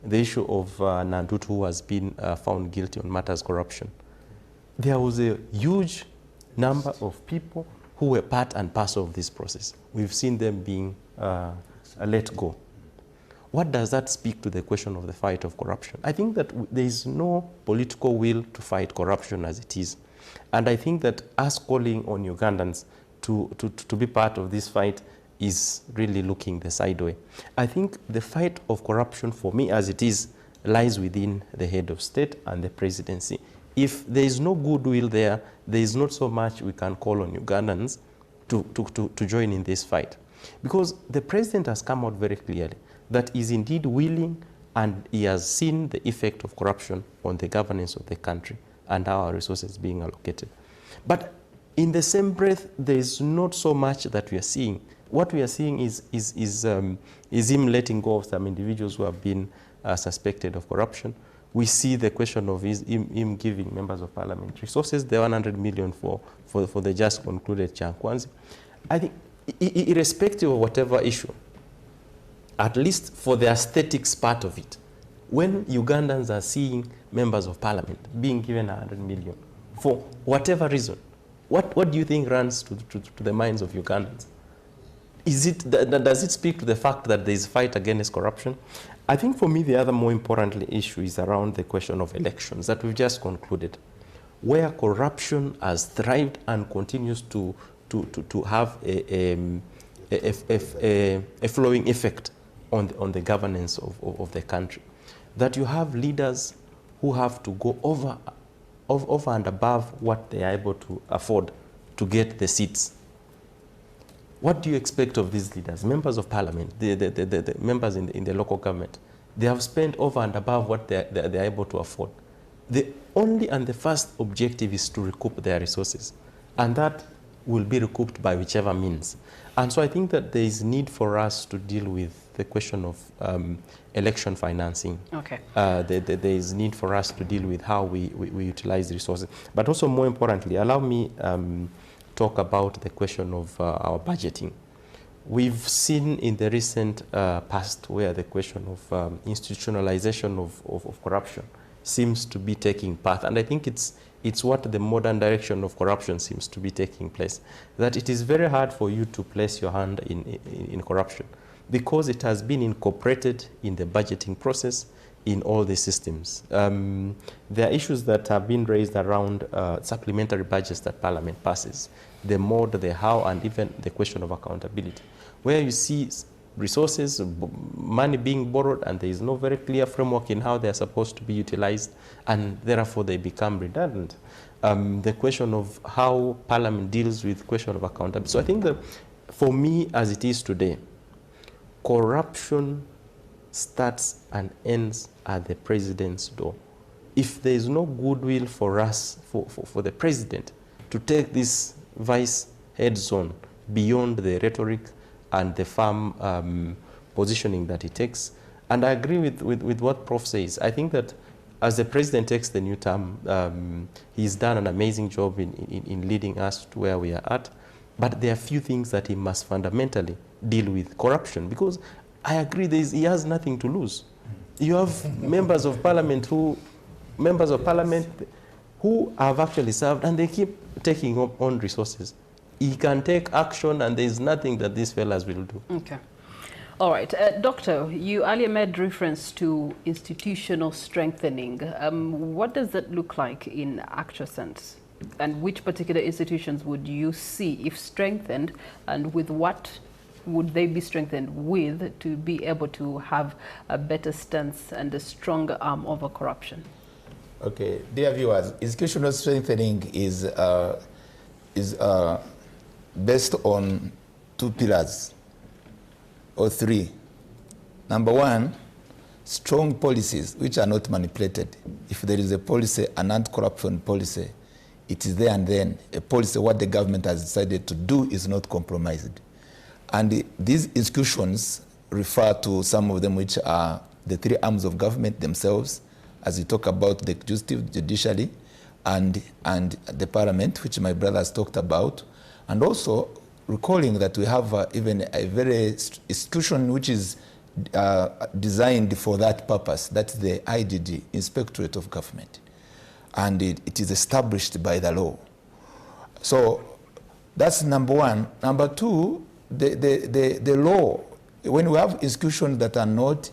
the issue of Nandutu, who has been found guilty on matters corruption. There was a huge number of people who were part and parcel of this process. We've seen them being let go. What does that speak to the question of the fight of corruption? I think that there is no political will to fight corruption as it is. And I think that us calling on Ugandans to be part of this fight is really looking the side way. I think the fight of corruption, for me as it is, lies within the head of state and the presidency. If there is no goodwill there, there is not so much we can call on Ugandans to join in this fight. Because the president has come out very clearly that he is indeed willing, and he has seen the effect of corruption on the governance of the country and how our resources being allocated. But in the same breath, there is not so much that we are seeing. What we are seeing is him letting go of some individuals who have been suspected of corruption. We see the question of him giving members of parliament resources, the 100 million for the just concluded Chankwanzi. I think, irrespective of whatever issue, at least for the aesthetics part of it, when Ugandans are seeing members of parliament being given 100 million for whatever reason, what do you think runs to the minds of Ugandans? Does it speak to the fact that there is a fight against corruption? I think for me the other more important issue is around the question of elections that we've just concluded, where corruption has thrived and continues to have a flowing effect on the governance of the country. That you have leaders who have to go over and above what they are able to afford to get the seats. What do you expect of these leaders? Members of parliament, the members in the local government, they have spent over and above what they're able to afford. The only and the first objective is to recoup their resources, and that will be recouped by whichever means. And so I think that there is need for us to deal with the question of election financing. Okay. There is need for us to deal with how we utilize the resources. But also more importantly, allow me talk about the question of our budgeting. We've seen in the recent past where the question of institutionalization of corruption seems to be taking path. And I think it's what the modern direction of corruption seems to be taking place. That it is very hard for you to place your hand in corruption because it has been incorporated in the budgeting process in all the systems. There are issues that have been raised around supplementary budgets that Parliament passes, the mode, the how, and even the question of accountability, where you see resources, money being borrowed, and there is no very clear framework in how they are supposed to be utilized, and therefore they become redundant. The question of how Parliament deals with the question of accountability. So I think that for me, as it is today, corruption starts and ends at the president's door. If there is no goodwill for us, for the president, to take this vice heads on beyond the rhetoric and the firm positioning that he takes. And I agree with what Prof says. I think that as the president takes the new term, he's done an amazing job in leading us to where we are at. But there are few things that he must fundamentally deal with. Corruption, because I agree he has nothing to lose. You have members of parliament who have actually served, and they keep taking up on resources. He can take action, and there is nothing that these fellas will do. Okay. All right. Doctor, you earlier made reference to institutional strengthening. What does that look like in actual sense? And which particular institutions would you see if strengthened, and with what would they be strengthened with to be able to have a better stance and a stronger arm over corruption? Okay, dear viewers, institutional strengthening is based on 2 pillars or 3. Number 1, strong policies which are not manipulated. If there is a policy, an anti-corruption policy, it is there and then. A policy, what the government has decided to do is not compromised. And these institutions refer to some of them, which are the 3 arms of government themselves, as we talk about the executive, judiciary, and the parliament, which my brother has talked about. And also recalling that we have even a very institution which is designed for that purpose. That's the IGG, Inspectorate of Government. And it is established by the law. So that's number 1. Number 2, the law, when we have institutions that are not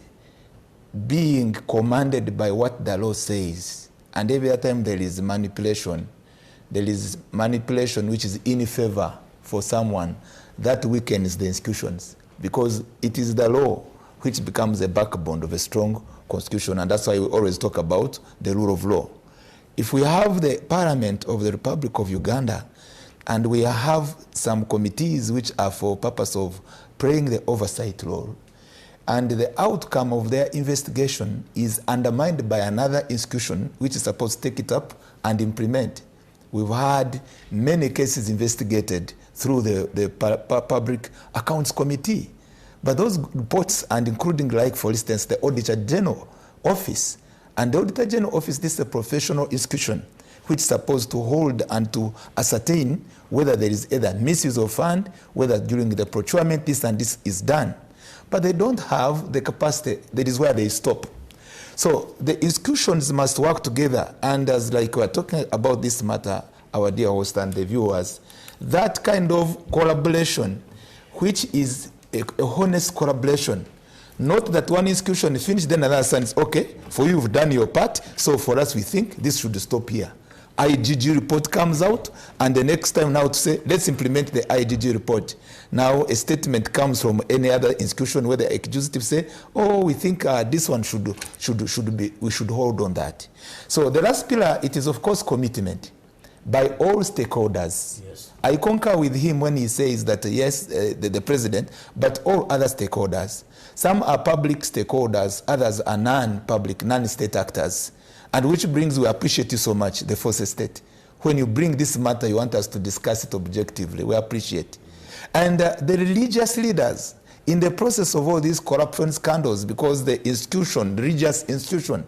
being commanded by what the law says, and every time there is manipulation which is in favor for someone, that weakens the institutions, because it is the law which becomes the backbone of a strong constitution, and that's why we always talk about the rule of law. If we have the Parliament of the Republic of Uganda, and we have some committees which are for purpose of playing the oversight role, and the outcome of their investigation is undermined by another institution which is supposed to take it up and implement. We've had many cases investigated through the Public Accounts Committee. But those reports, and including, like, for instance, the Auditor General Office, and the Auditor General Office, this is a professional institution which is supposed to hold and to ascertain whether there is either misuse of fund, whether during the procurement this and this is done. But they don't have the capacity. That is where they stop. So the institutions must work together, and as like we're talking about this matter, our dear host and the viewers, that kind of collaboration, which is a honest collaboration, not that one institution is finished, then another says, okay, for you, you've done your part, so for us, we think this should stop here. IGG report comes out, and the next time now to say, let's implement the IGG report. Now a statement comes from any other institution where the executive say, oh, we think this one we should hold on that. So the last pillar, it is of course commitment by all stakeholders. Yes. I concur with him when he says that yes, the president, but all other stakeholders. Some are public stakeholders, others are non-public, non-state actors. And which brings, we appreciate you so much, the Fourth Estate. When you bring this matter, you want us to discuss it objectively. We appreciate. And the religious leaders, in the process of all these corruption scandals, because the institution, the religious institution,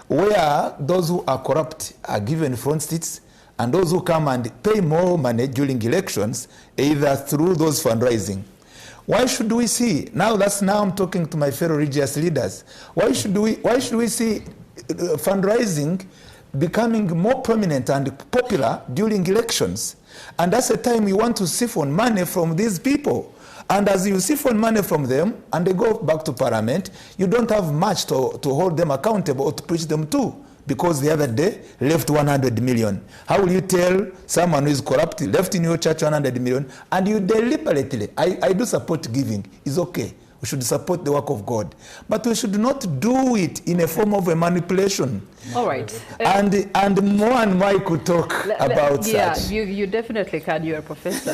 where those who are corrupt are given front seats, and those who come and pay more money during elections, either through those fundraising. Why should we see, now I'm talking to my fellow religious leaders, why should we see fundraising becoming more prominent and popular during elections? And that's the time we want to siphon money from these people. And as you siphon money from them and they go back to parliament, you don't have much to hold them accountable or to preach them to, because the other day left 100 million. How will you tell someone who is corrupt, left in your church 100 million, and you deliberately, I do support giving, it's okay. We should support the work of God. But we should not do it in a form of a manipulation. All right. And more and more I could talk about such. Yeah, you definitely can. You're a professor.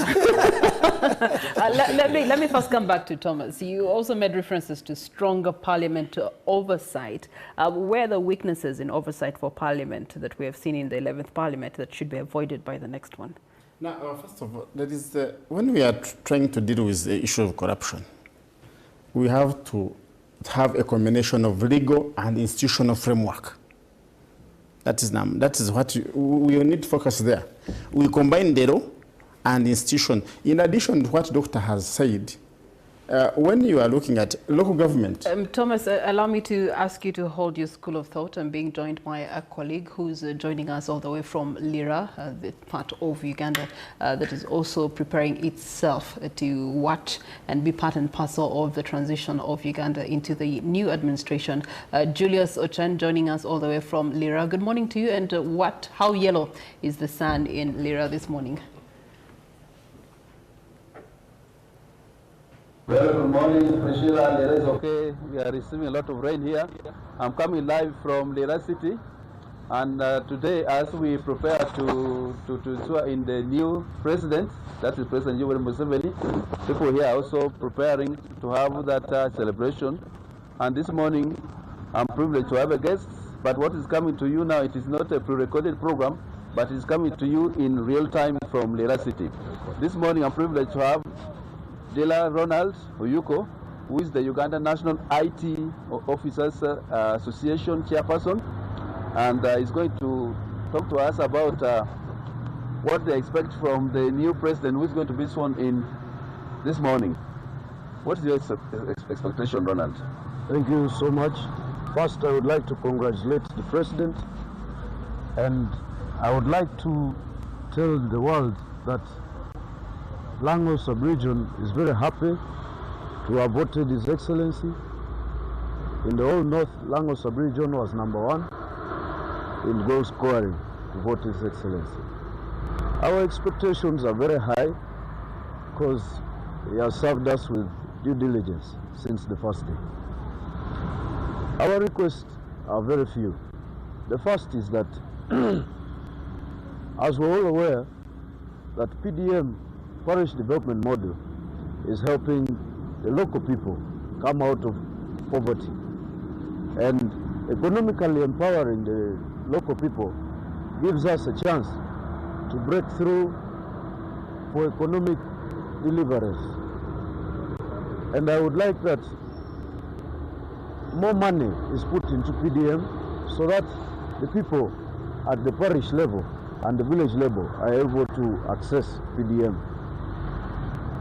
Let me first come back to Thomas. You also made references to stronger parliament oversight. Where are the weaknesses in oversight for parliament that we have seen in the 11th parliament that should be avoided by the next one? Now, first of all, that is when we are trying to deal with the issue of corruption, we have to have a combination of legal and institutional framework. That is what we need to focus there. We combine the law and institution. In addition to what Doctor has said, When you are looking at local government... Thomas, allow me to ask you to hold your school of thought. I'm being joined by a colleague who's joining us all the way from Lira, the part of Uganda that is also preparing itself to watch and be part and parcel of the transition of Uganda into the new administration. Julius Ochan joining us all the way from Lira. Good morning to you. And how yellow is the sand in Lira this morning? Well, good morning, Priscilla. Lira is okay. We are receiving a lot of rain here. I'm coming live from Lira City, and today, as we prepare to swear in the new president, that is President Yoweri Museveni, people here are also preparing to have that celebration. And this morning, I'm privileged to have a guest. But what is coming to you now, it is not a pre-recorded program, but it's coming to you in real time from Lira City. This morning, I'm privileged to have Dela Ronald Oyuko, who is the Uganda National IT Officers Association chairperson, and is going to talk to us about what they expect from the new president who is going to be sworn in this morning. What is your expectation, Ronald? Thank you so much. First, I would like to congratulate the president, and I would like to tell the world that Lango sub-region is very happy to have voted His Excellency. In the whole North, Lango sub-region was #1 in goal scoring to vote His Excellency. Our expectations are very high because he has served us with due diligence since the first day. Our requests are very few. The first is that, as we're all aware, that PDM, Parish Development Model, is helping the local people come out of poverty. And economically empowering the local people gives us a chance to break through for economic deliverance. And I would like that more money is put into PDM so that the people at the parish level and the village level are able to access PDM.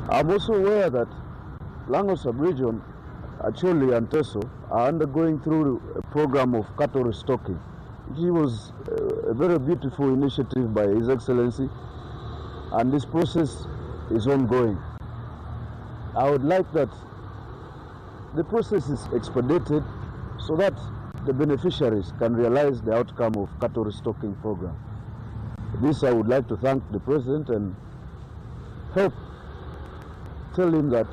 I'm also aware that Lango sub-region, Acholi and Teso, are undergoing through a program of cattle restocking. It was a very beautiful initiative by His Excellency, and this process is ongoing. I would like that the process is expedited so that the beneficiaries can realize the outcome of cattle restocking program. This I would like to thank the President and help tell him that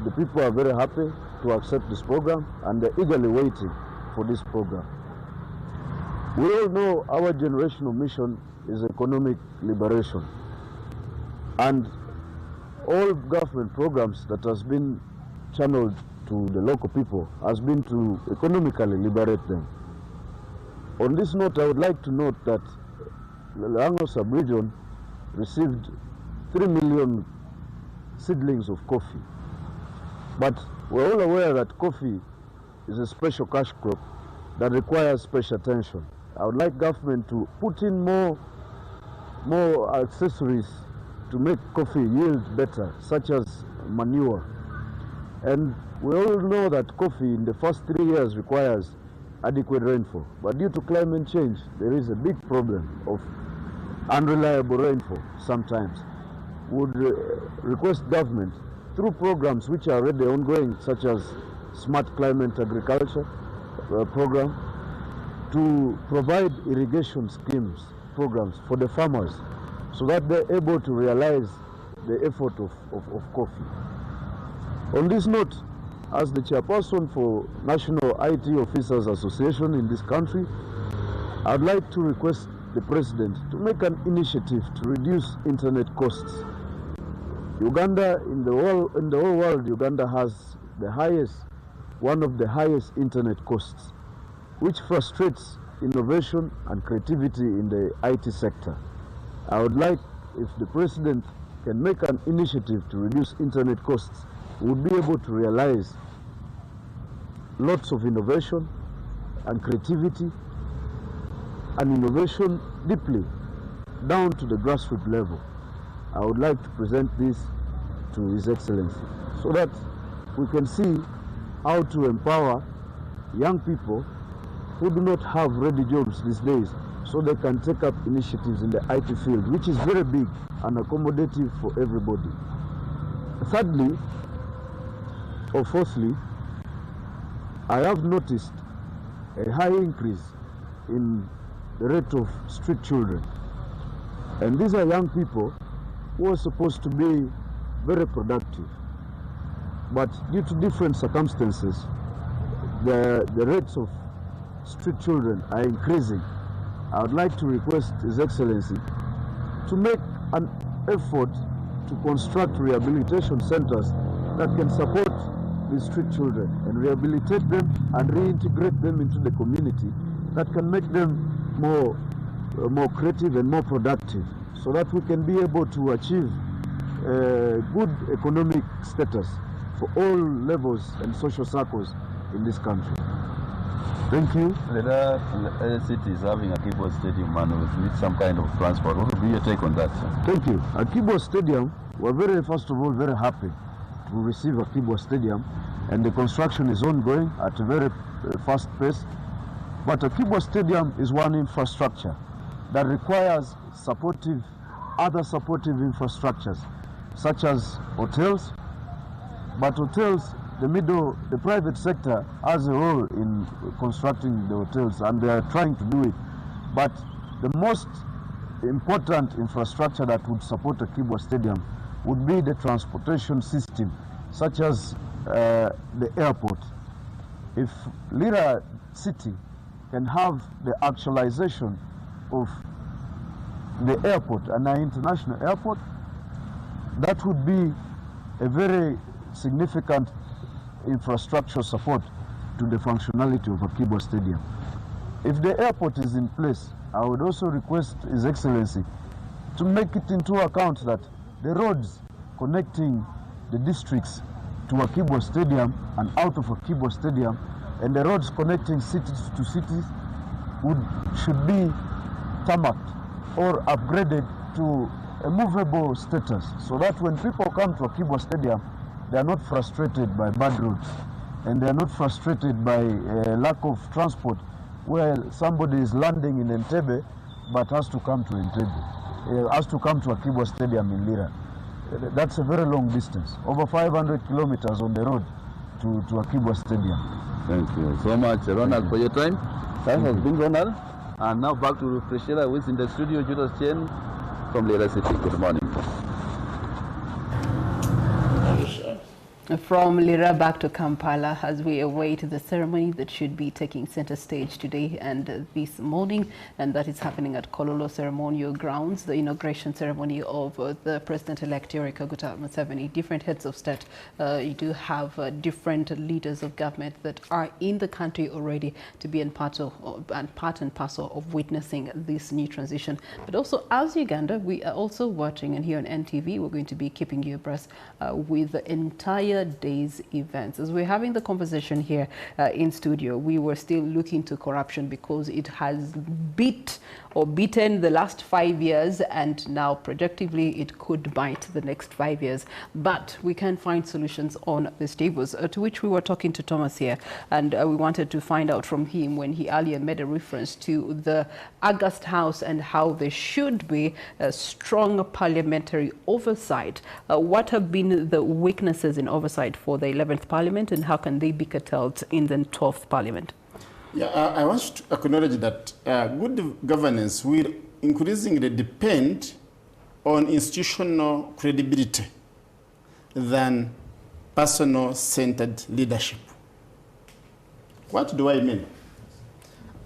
the people are very happy to accept this program and they're eagerly waiting for this program. We all know our generational mission is economic liberation, and all government programs that has been channeled to the local people has been to economically liberate them. On this note, I would like to note that the Lango sub-region received 3 million seedlings of coffee. But we're all aware that coffee is a special cash crop that requires special attention. I would like government to put in more accessories to make coffee yield better, such as manure. And we all know that coffee in the first 3 years requires adequate rainfall. But due to climate change, there is a big problem of unreliable rainfall sometimes. Would request government, through programs which are already ongoing, such as Smart Climate Agriculture program, to provide irrigation schemes, programs for the farmers, so that they're able to realize the effort of coffee. On this note, as the chairperson for National IT Officers Association in this country, I'd like to request the President to make an initiative to reduce internet costs. Uganda, in the whole world, Uganda has one of the highest internet costs, which frustrates innovation and creativity in the IT sector. I would like, if the President can make an initiative to reduce internet costs, we would be able to realize lots of innovation and creativity and innovation deeply down to the grassroots level. I would like to present this to His Excellency so that we can see how to empower young people who do not have ready jobs these days, so they can take up initiatives in the IT field, which is very big and accommodative for everybody. Thirdly, or fourthly, I have noticed a high increase in the rate of street children. And these are young people who are supposed to be very productive. But due to different circumstances, the rates of street children are increasing. I would like to request His Excellency to make an effort to construct rehabilitation centers that can support these street children and rehabilitate them and reintegrate them into the community, that can make them more creative and more productive, so that we can be able to achieve good economic status for all levels and social circles in this country. Thank you. There are cities having a keyboard stadium and with some kind of transport. What would be your take on that, sir? Thank you. At Keyboard Stadium, we're first of all, very happy to receive a Keyboard Stadium, and the construction is ongoing at a very fast pace. But a Keyboard Stadium is one infrastructure that requires other supportive infrastructures, such as hotels. But hotels, the private sector has a role in constructing the hotels, and they are trying to do it. But the most important infrastructure that would support a Keyboard Stadium would be the transportation system, such as the airport. If Lira City can have the actualization of the airport and an international airport, that would be a very significant infrastructure support to the functionality of a Keyboard Stadium. If the airport is in place, I would also request His Excellency to make it into account that the roads connecting the districts to a Keyboard Stadium and out of a Keyboard Stadium, and the roads connecting cities to cities should be tarmacked or upgraded to a movable status, so that when people come to a Keyboard Stadium, they are not frustrated by bad roads, and they are not frustrated by lack of transport, where somebody is landing in Entebbe but has to come to Entebbe, has to come to a Keyboard Stadium in Lira. That's a very long distance, over 500 kilometers on the road to a Keyboard Stadium. Thank you so much, Ronald, for your time. Time has been Ronald. And now back to Priscilla, who is in the studio, Judas Chen from Lira City. Good morning. From Lira back to Kampala as we await the ceremony that should be taking center stage today and this morning, and that is happening at Kololo Ceremonial Grounds, the inauguration ceremony of the President-elect Yoweri Kaguta Museveni. Different heads of state, you do have different leaders of government that are in the country already to be part and parcel of witnessing this new transition. But also, as Uganda, we are also watching, and here on NTV, we're going to be keeping you abreast with the entire day's events. As we're having the conversation here in studio, we were still looking to corruption because it has beaten the last 5 years, and now projectively it could bite the next 5 years. But we can find solutions on these tables, to which we were talking to Thomas here, and we wanted to find out from him when he earlier made a reference to the August House and how there should be a strong parliamentary oversight. What have been the weaknesses in oversight for the 11th Parliament, and how can they be curtailed in the 12th Parliament? Yeah, I want to acknowledge that good governance will increasingly depend on institutional credibility than personal-centered leadership. What do I mean?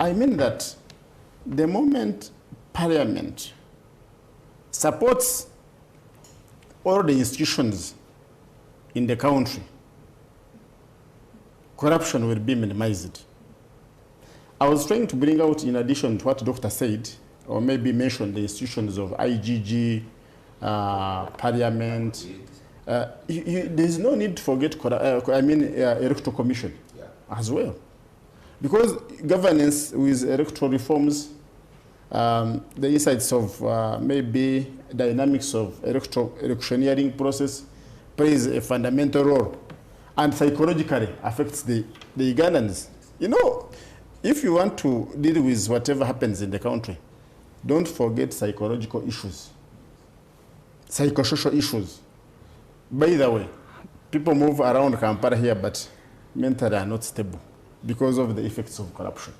I mean that the moment Parliament supports all the institutions in the country, corruption will be minimized. I was trying to bring out, in addition to what the doctor said, or maybe mention the institutions of IGG, Parliament. There is no need to forget, Electoral Commission as well. Because governance with electoral reforms, the insights of maybe dynamics of electioneering process plays a fundamental role. and psychologically affects the Ugandans. You know, if you want to deal with whatever happens in the country, don't forget psychological issues, psychosocial issues. By the way, people move around Kampala here, but mentally are not stable because of the effects of corruption.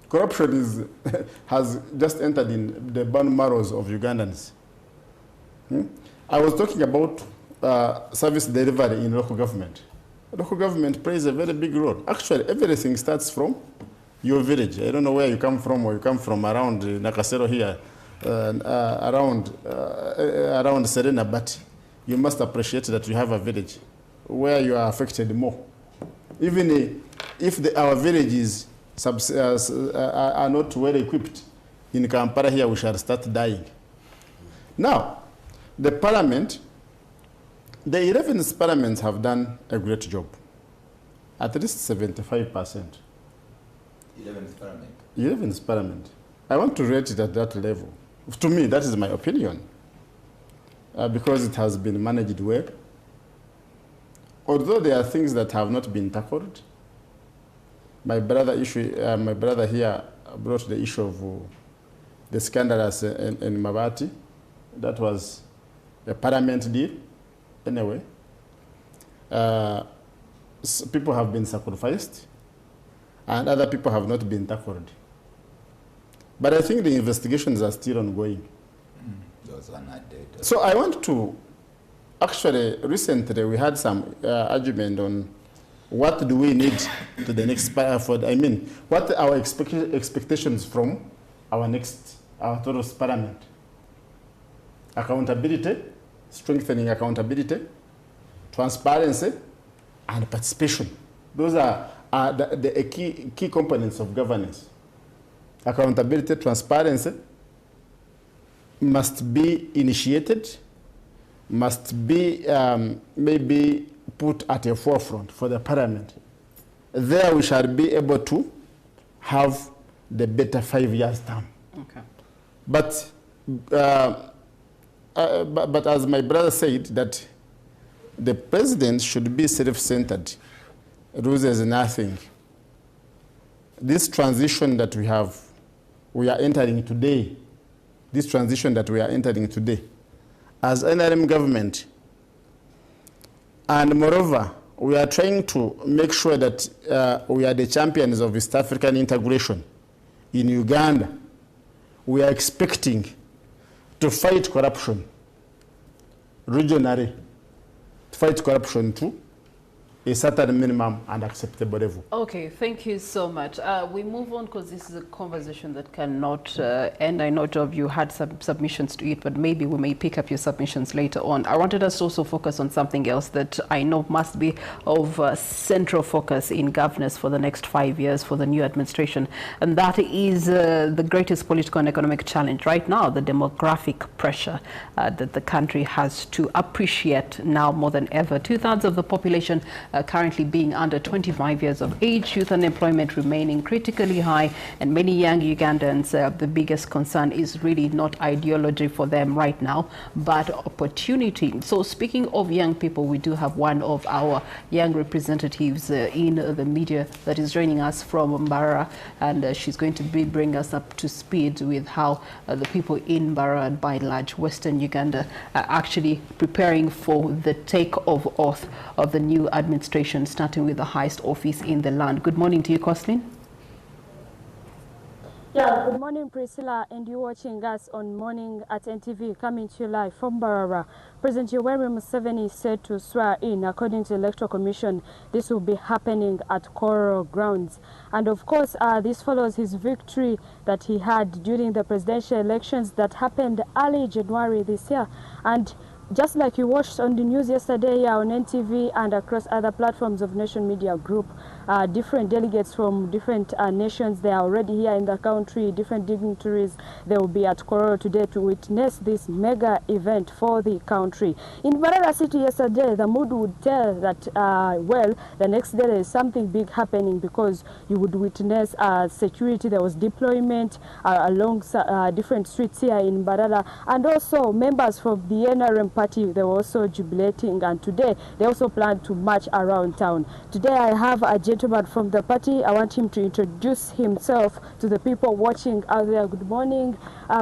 Corruption has just entered in the bone marrows of Ugandans. I was talking about service delivery in local government. Local government plays a very big role. Actually, everything starts from your village. I don't know where you come from, or you come from around Nakasero here, around Serena, but you must appreciate that you have a village where you are affected more. Even if our villages are not well equipped, in Kampala here we shall start dying. Now, the parliament, the 11th parliaments have done a great job. At least 75%. 11th parliament. 11th parliament. I want to rate it at that level. To me, that is my opinion. Because it has been managed well. Although there are things that have not been tackled, my brother here brought the issue of the scandalous in Mabati. That was a parliament deal. Anyway, people have been sacrificed, and other people have not been tackled. But I think the investigations are still ongoing. Those are not dead. So I want to, actually, recently we had some argument on what do we need to the next, what are our expectations from our tourist parliament. Accountability, strengthening accountability, transparency, and participation. Those are the key components of governance. Accountability, transparency must be initiated, must be maybe put at a forefront for the parliament. There we shall be able to have the better 5 years term. Okay. But as my brother said, that the president should be self-centered, loses nothing. This transition that we are entering today, as NRM government, and moreover, we are trying to make sure that we are the champions of East African integration in Uganda. We are expecting to fight corruption regionally, to fight corruption to a certain minimum and acceptable level. Okay, thank you so much. We move on because this is a conversation that cannot end. I know, Job, you had some submissions to it, but maybe we may pick up your submissions later on. I wanted us to also focus on something else that I know must be of central focus in governance for the next 5 years for the new administration, and that is the greatest political and economic challenge right now, the demographic pressure that the country has to appreciate now more than ever. 2/3 of the population currently being under 25 years of age, youth unemployment remaining critically high, and many young Ugandans, the biggest concern is really not ideology for them right now, but opportunity. So speaking of young people, we do have one of our young representatives in the media that is joining us from Mbarara, and she's going to bring us up to speed with how the people in Mbarara and by and large Western Uganda are actually preparing for the take-off of the new administration, starting with the highest office in the land. Good morning to you, Coslin. Yeah, good morning, Priscilla, and you're watching us on Morning at NTV, coming to you live from Mbarara. President Yoweri Museveni is set to swear in. According to the Electoral Commission, this will be happening at Coral Grounds. And of course, this follows his victory that he had during the presidential elections that happened early January this year. And just like you watched on the news yesterday here on NTV and across other platforms of Nation Media Group, different delegates from different nations, they are already here in the country, different dignitaries, they will be at Coral today to witness this mega event for the country. In Mbarara City yesterday, the mood would tell that, well, the next day there is something big happening, because you would witness security, there was deployment along different streets here in Mbarara, and also members from the NRM party, they were also jubilating, and today they also plan to march around town. Today I have a gentleman from the party. I want him to introduce himself to the people watching out there. Good morning.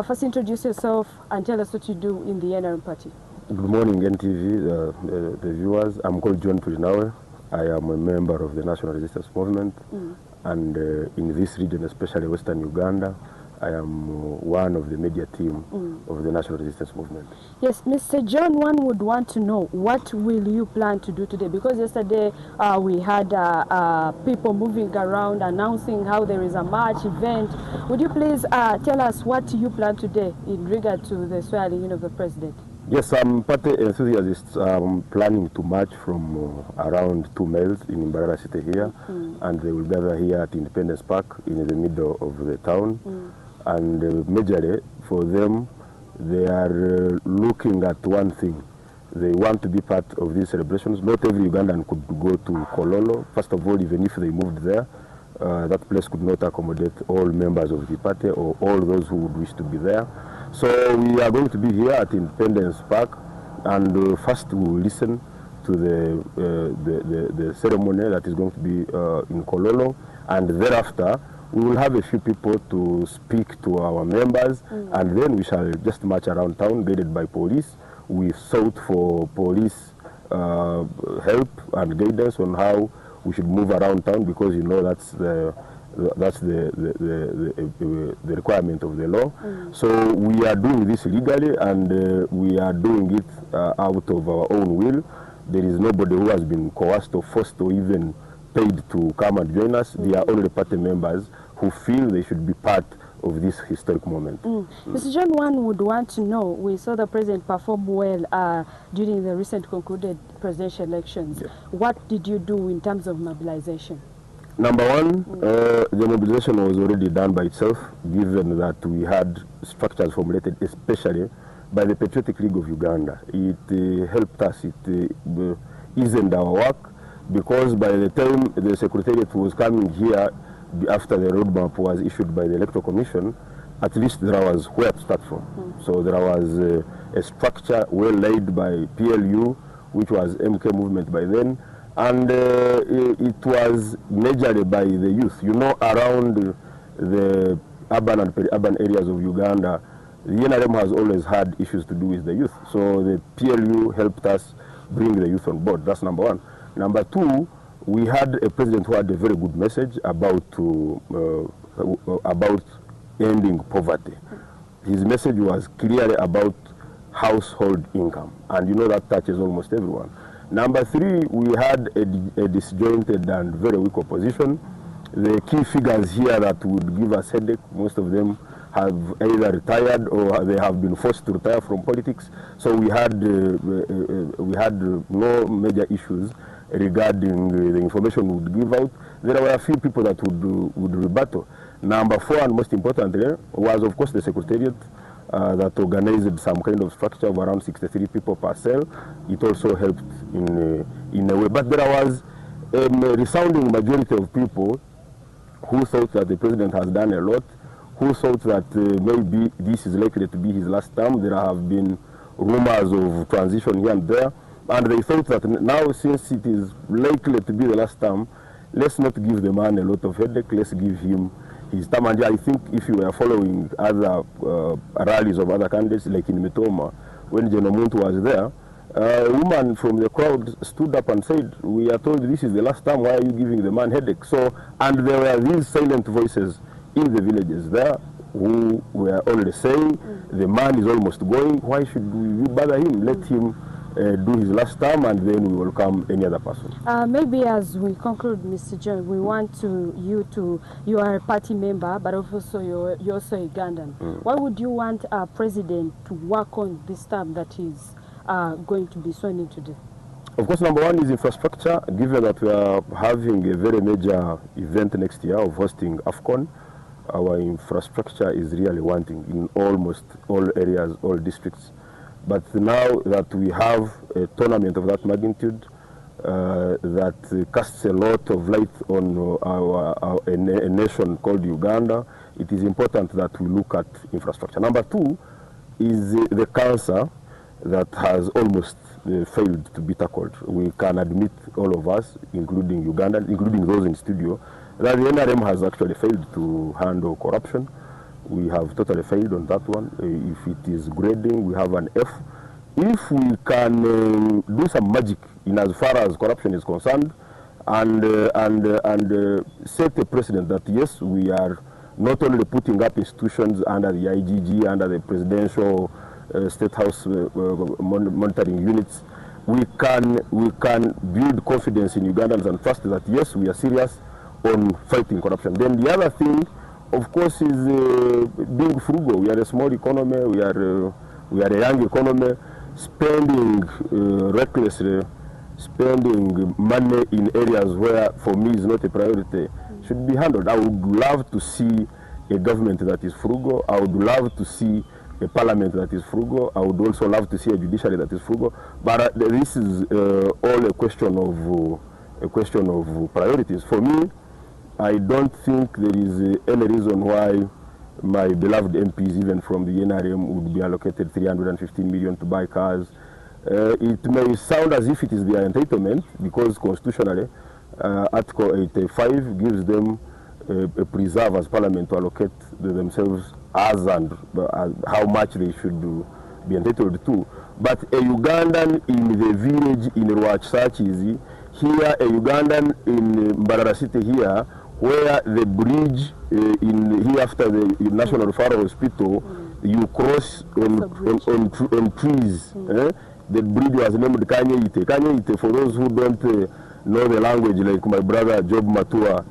First introduce yourself and tell us what you do in the NRM party. Good morning, NTV, the viewers. I'm called John Purinawe. I am a member of the National Resistance Movement, and in this region, especially Western Uganda, I am one of the media team of the National Resistance Movement. Yes, Mr. John, one would want to know, what will you plan to do today? Because yesterday we had people moving around announcing how there is a march event. Would you please tell us what you plan today in regard to the swearing in of the president? Yes, I'm party enthusiasts. I'm planning to march from around 2 miles in Mbarara City here, and they will gather here at Independence Park in the middle of the town. And majorly for them, they are looking at one thing. They want to be part of these celebrations. Not every Ugandan could go to Kololo. First of all, even if they moved there, that place could not accommodate all members of the party or all those who would wish to be there. So we are going to be here at Independence Park, and first we will listen to the ceremony that is going to be in Kololo, and thereafter we will have a few people to speak to our members, and then we shall just march around town guided by police. We sought for police help and guidance on how we should move around town, because you know that's the requirement of the law. So we are doing this legally, and we are doing it out of our own will. There is nobody who has been coerced or forced or even paid to come and join us. They are only party members who feel they should be part of this historic moment. Mr. John, one would want to know, we saw the president perform well during the recent concluded presidential elections. Yeah. What did you do in terms of mobilization? Number one, the mobilization was already done by itself, given that we had structures formulated especially by the Patriotic League of Uganda. It helped us, it eased our work, because by the time the Secretariat was coming here, after the roadmap was issued by the Electoral Commission, at least there was where to start from. So there was a structure well laid by PLU, which was MK movement by then, and it was majorly by the youth. You know, around the urban and peri-urban areas of Uganda, the NRM has always had issues to do with the youth. So the PLU helped us bring the youth on board. That's number one. Number two, we had a president who had a very good message about ending poverty. His message was clearly about household income, and you know that touches almost everyone. Number three, we had a disjointed and very weak opposition. The key figures here that would give us headache, most of them have either retired or they have been forced to retire from politics. So we had no major issues regarding the information we would give out. There were a few people that would rebuttal. Number four, and most importantly, was of course the Secretariat that organized some kind of structure of around 63 people per cell. It also helped in a way. But there was a resounding majority of people who thought that the president has done a lot, who thought that maybe this is likely to be his last term. There have been rumors of transition here and there, and they thought that now, since it is likely to be the last term, let's not give the man a lot of headache, let's give him his term. And I think if you were following other rallies of other candidates, like in Mitoma, when General Muntu was there, a woman from the crowd stood up and said, "We are told this is the last time, why are you giving the man headache?" So, and there were these silent voices in the villages there who were only saying, the man is almost going, why should we bother him? Let him do his last term, and then we welcome any other person. Maybe as we conclude, Mr. John, we want you are a party member, but also you're also Ugandan. What would you want our president to work on this term that is going to be sworn in today? Of course, number one is infrastructure, given that we are having a very major event next year of hosting AFCON. Our infrastructure is really wanting in almost all areas, all districts. But now that we have a tournament of that magnitude, that casts a lot of light on a nation called Uganda, it is important that we look at infrastructure. Number two is the cancer that has almost failed to be tackled. We can admit, all of us, including Uganda, including those in studio, that the NRM has actually failed to handle corruption. We have totally failed on that one. If it is grading, we have an F. If we can do some magic in as far as corruption is concerned, and set a precedent that yes, we are not only putting up institutions under the IGG, under the presidential state house monitoring units, we can build confidence in Ugandans and trust that yes, we are serious on fighting corruption. Then the other thing, of course, is being frugal. We are a small economy. We are a young economy. Spending recklessly, spending money in areas where, for me, is not a priority, should be handled. I would love to see a government that is frugal. I would love to see a parliament that is frugal. I would also love to see a judiciary that is frugal. But this is all a question of priorities. For me, I don't think there is any reason why my beloved MPs, even from the NRM, would be allocated 315 million to buy cars. It may sound as if it is their entitlement, because constitutionally, Article 85 gives them a preserve as Parliament to allocate themselves as and how much they should be entitled to. But a Ugandan in the village in Rwachsachizi, here a Ugandan in Mbarara City here, where the bridge here after the National Referral Hospital, you cross on trees. The bridge was named Kanyeite. Kanyeite, for those who don't know the language, like my brother Job Matua,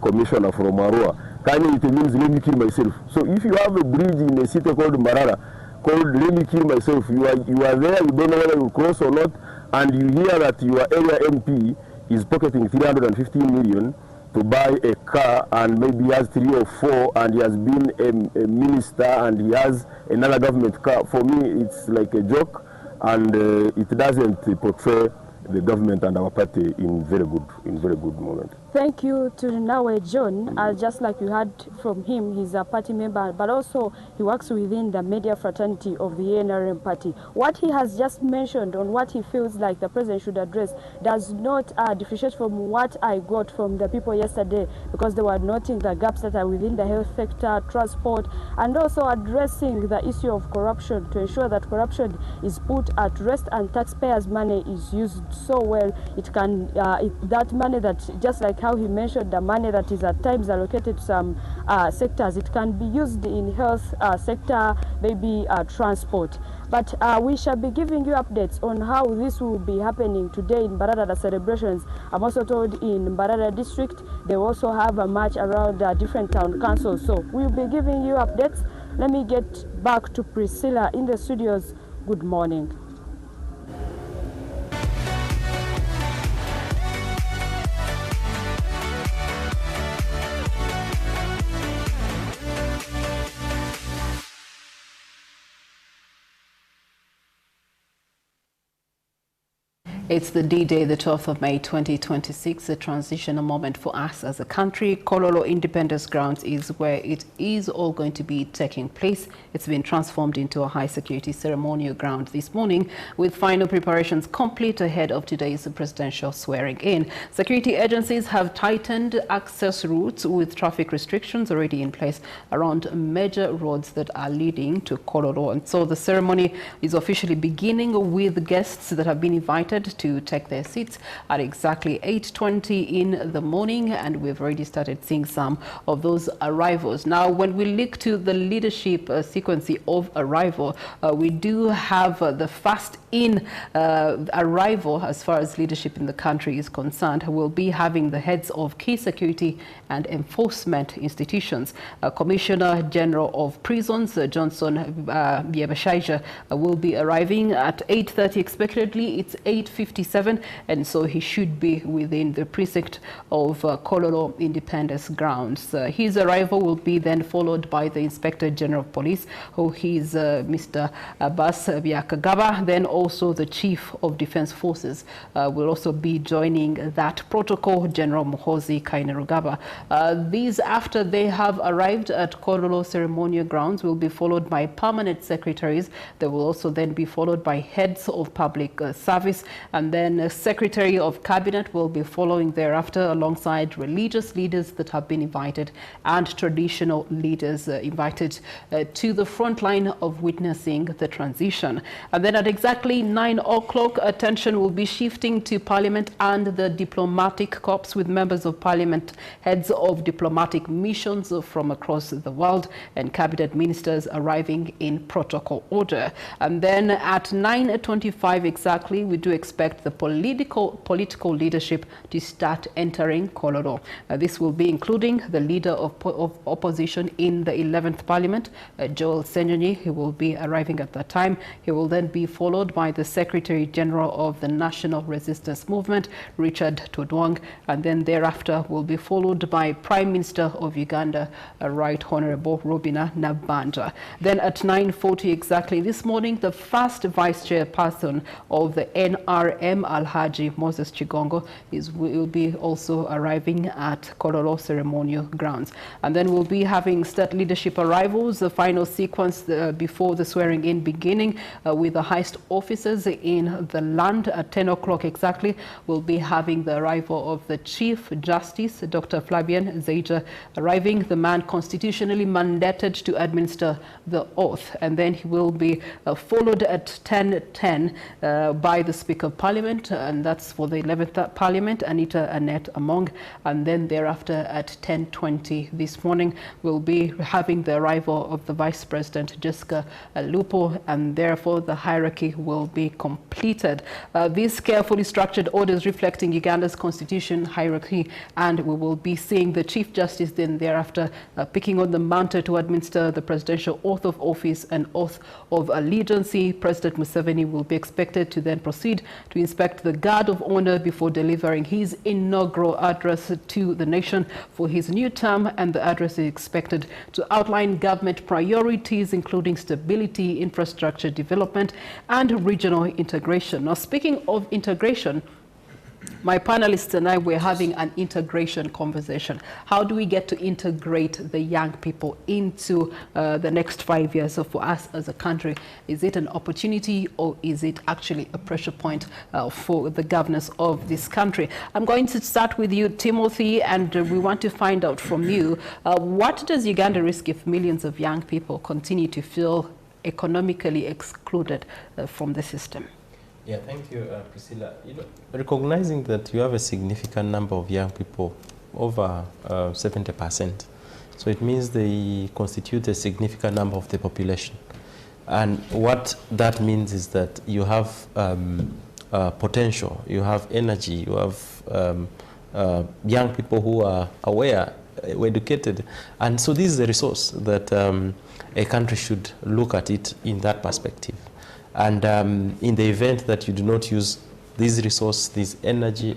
commissioner from Arua, Kanyeite means let me kill myself. So if you have a bridge in a city called Mbarara, called let me kill myself, you are there, you don't know whether you cross or not, and you hear that your area MP is pocketing 315 million to buy a car, and maybe he has 3 or 4, and he has been a minister, and he has another government car. For me, it's like a joke, and it doesn't portray the government and our party in very good moment. Thank you to Nawe John. Just like you heard from him, he's a party member, but also he works within the media fraternity of the NRM party. What he has just mentioned on what he feels like the president should address does not differentiate from what I got from the people yesterday, because they were noting the gaps that are within the health sector, transport, and also addressing the issue of corruption to ensure that corruption is put at rest and taxpayers' money is used so well. It can, that money that, just like how he mentioned, the money that is at times allocated to some sectors, it can be used in health sector, maybe transport. But we shall be giving you updates on how this will be happening today in Mbarara, the celebrations. I'm also told in Mbarara district, they also have a march around different town councils. So we'll be giving you updates. Let me get back to Priscilla in the studios. Good morning. It's the D-Day, the 12th of May 2026, a transitional moment for us as a country. Kololo Independence Grounds is where it is all going to be taking place. It's been transformed into a high-security ceremonial ground this morning, with final preparations complete ahead of today's presidential swearing-in. Security agencies have tightened access routes, with traffic restrictions already in place around major roads that are leading to Kololo. And so the ceremony is officially beginning, with guests that have been invited to take their seats at exactly 8:20 in the morning, and we've already started seeing some of those arrivals. Now, when we look to the leadership sequence of arrival, we do have the first in arrival as far as leadership in the country is concerned. We'll be having the heads of key security and enforcement institutions. Commissioner General of Prisons, Johnson Byebashaija, will be arriving at 8:30 expectedly. It's 8:50 57, and so he should be within the precinct of Kololo Independence Grounds. His arrival will be then followed by the Inspector General of Police, who is Mr. Abbas Byakagaba. Then also the Chief of Defense Forces will also be joining that protocol, General Muhoozi Kainerugaba. These, after they have arrived at Kololo Ceremonial Grounds, will be followed by permanent secretaries. They will also then be followed by heads of public service, and then Secretary of Cabinet will be following thereafter, alongside religious leaders that have been invited and traditional leaders invited to the front line of witnessing the transition. And then at exactly 9 o'clock, attention will be shifting to Parliament and the diplomatic corps, with members of Parliament, heads of diplomatic missions from across the world, and cabinet ministers arriving in protocol order. And then at 9:25 exactly, we do expect the political leadership to start entering Kololo. This will be including the leader of opposition in the 11th Parliament, Joel Senyonyi. He will be arriving at that time. He will then be followed by the Secretary General of the National Resistance Movement, Richard Todwong, and then thereafter will be followed by Prime Minister of Uganda, Right Honorable Robina Nabanja. Then at 9:40 exactly this morning, the first Vice Chairperson of the NRM, Alhaji Moses Chigongo, will be also arriving at Kololo Ceremonial Grounds. And then we'll be having state leadership arrivals, the final sequence before the swearing-in beginning with the highest officers in the land. At 10 o'clock exactly, we'll be having the arrival of the Chief Justice, Dr. Flavian Zeija, arriving, the man constitutionally mandated to administer the oath. And then he will be followed at 10:10 by the Speaker of Parliament, and that's for the 11th Parliament, Anita Annette Among. And then thereafter at 10:20 this morning, we'll be having the arrival of the Vice President, Jessica Lupo, and therefore the hierarchy will be completed. These carefully structured orders reflecting Uganda's constitution hierarchy, and we will be seeing the Chief Justice then thereafter picking on the mantle to administer the presidential oath of office and oath of allegiance. President Museveni will be expected to then proceed to inspect the guard of honor before delivering his inaugural address to the nation for his new term, and the address is expected to outline government priorities, including stability, infrastructure development, and regional integration. Now, speaking of integration, my panelists and I were having an integration conversation. How do we get to integrate the young people into the next 5 years for us as a country? Is it an opportunity, or is it actually a pressure point for the governance of this country? I'm going to start with you, Timothy, and we want to find out from you, what does Uganda risk if millions of young people continue to feel economically excluded from the system? Yeah, thank you, Priscilla. Recognizing that you have a significant number of young people, over 70%, so it means they constitute a significant number of the population. And what that means is that you have potential, you have energy, you have young people who are aware, educated, and so this is a resource that a country should look at it in that perspective. And in the event that you do not use this resource, this energy,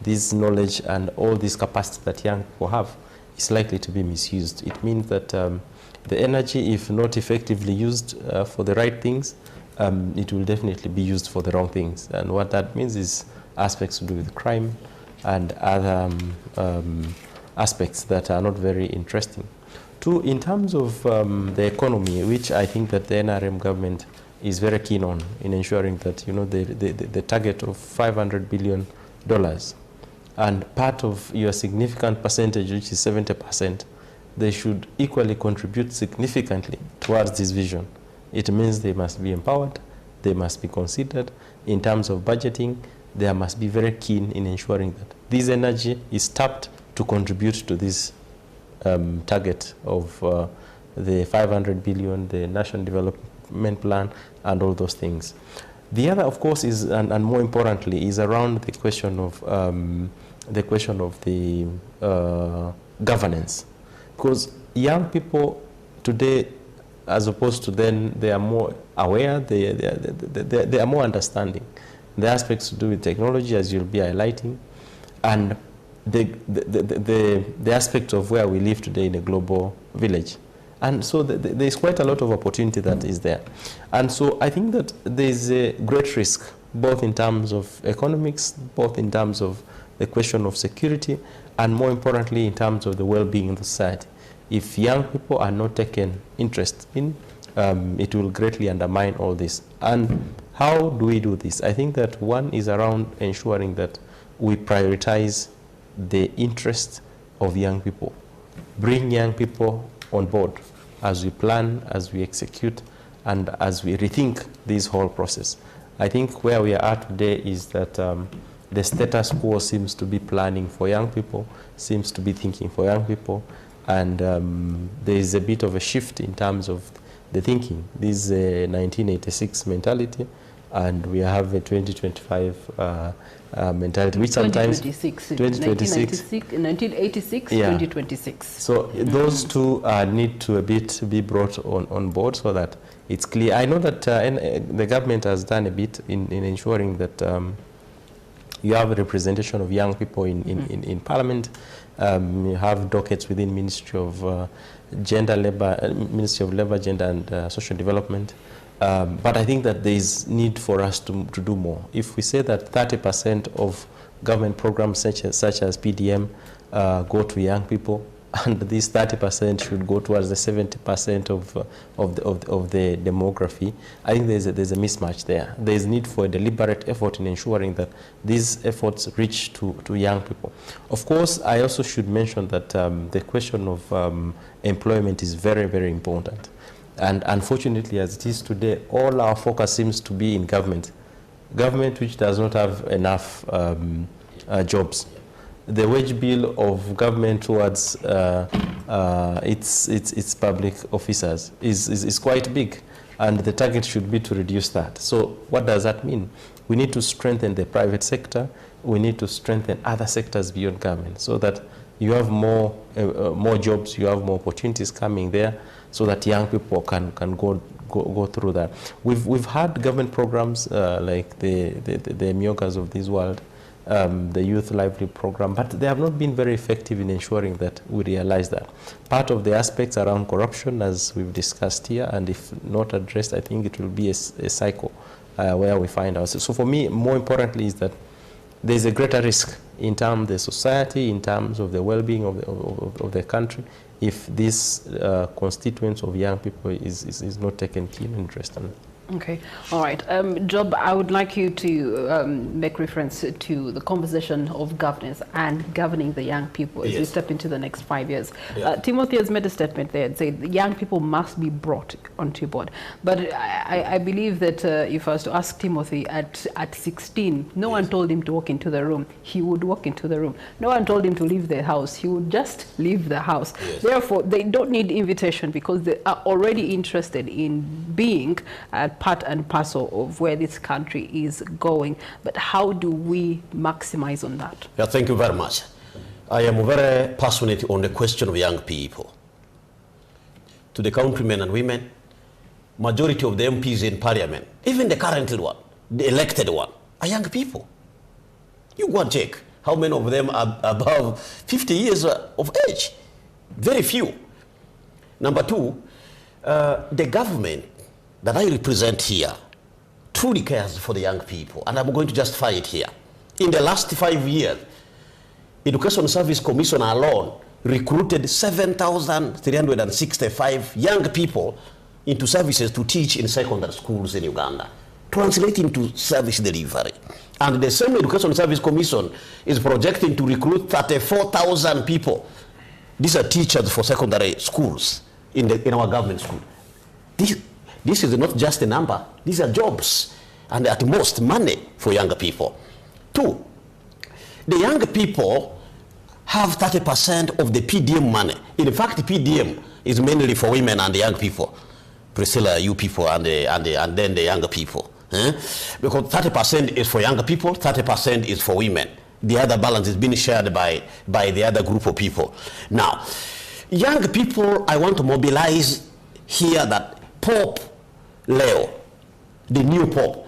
this knowledge, and all this capacity that young people have, is likely to be misused. It means that the energy, if not effectively used for the right things, it will definitely be used for the wrong things. And what that means is aspects to do with crime and other aspects that are not very interesting. Two, in terms of the economy, which I think that the NRM government is very keen on, in ensuring that, you know, the target of $500 billion, and part of your significant percentage, which is 70%, they should equally contribute significantly towards this vision. It means they must be empowered, they must be considered in terms of budgeting. They must be very keen in ensuring that this energy is tapped to contribute to this target of the 500 billion, the National Development Plan, and all those things. The other, of course, is, and more importantly, is around the question of the governance, because young people today, as opposed to then, they are more aware, they are more understanding. the aspects to do with technology, as you'll be highlighting, and the aspect of where we live today in a global village. And so there's quite a lot of opportunity that is there. And so I think that there's a great risk, both in terms of economics, both in terms of the question of security, and more importantly, in terms of the well-being of the society. If young people are not taken interest in, it will greatly undermine all this. And how do we do this? I think that one is around ensuring that we prioritize the interest of young people. Bring young people on board as we plan, as we execute, and as we rethink this whole process. I think where we are at today is that the status quo seems to be planning for young people, seems to be thinking for young people, and there is a bit of a shift in terms of the thinking. This is a 1986 mentality, and we have a 2025 mentality, which sometimes 1986, yeah. 2026. So those two need to a bit be brought on board so that it's clear. I know that the government has done a bit in ensuring that you have a representation of young people in Parliament. You have dockets within Ministry of Ministry of Labour, Gender and Social Development. But I think that there is need for us to do more. If we say that 30% of government programs such as PDM go to young people, and this 30% should go towards the 70% of the demography, I think there's a mismatch there. There's need for a deliberate effort in ensuring that these efforts reach to young people. Of course, I also should mention that the question of employment is very, very important. And unfortunately, as it is today, all our focus seems to be in government. Government which does not have enough jobs. The wage bill of government towards its public officers is quite big, and the target should be to reduce that. So what does that mean? We need to strengthen the private sector. We need to strengthen other sectors beyond government so that you have more jobs, you have more opportunities coming there, so that young people can go through that. We've had government programs like the Myogas of this world, the Youth Lively Program, but they have not been very effective in ensuring that we realize that. Part of the aspects around corruption, as we've discussed here, and if not addressed, I think it will be a cycle where we find ourselves. So for me, more importantly, is that there's a greater risk in terms of the society, in terms of the well-being of the country, if this constituents of young people is not taken keen interest in. Okay, all right. Job, I would like you to make reference to the conversation of governance and governing the young people as we step into the next 5 years. Timothy has made a statement there and said the young people must be brought onto board. But I believe that if I was to ask Timothy at 16, no one told him to walk into the room. He would walk into the room. No one told him to leave the house. He would just leave the house. Therefore, they don't need invitation because they are already interested in being part and parcel of where this country is going. But how do we maximize on that? Yeah, thank you very much. I am very passionate on the question of young people. To the countrymen and women, majority of the MPs in parliament, even the current one, the elected one, are young people. You go and check how many of them are above 50 years of age. Very few. Number two, the government that I represent here truly cares for the young people, and I'm going to justify it here. In the last 5 years, Education Service Commission alone recruited 7,365 young people into services to teach in secondary schools in Uganda, translating to service delivery. And the same Education Service Commission is projecting to recruit 34,000 people. These are teachers for secondary schools in our government school. This is not just a number. These are jobs and at most money for younger people. Two, the young people have 30% of the PDM money. In fact, PDM is mainly for women and the young people. Priscilla, you people and then the younger people. Because 30% is for younger people, 30% is for women. The other balance is being shared by the other group of people. Now, young people, I want to mobilize here that Pope Leo, the new Pope,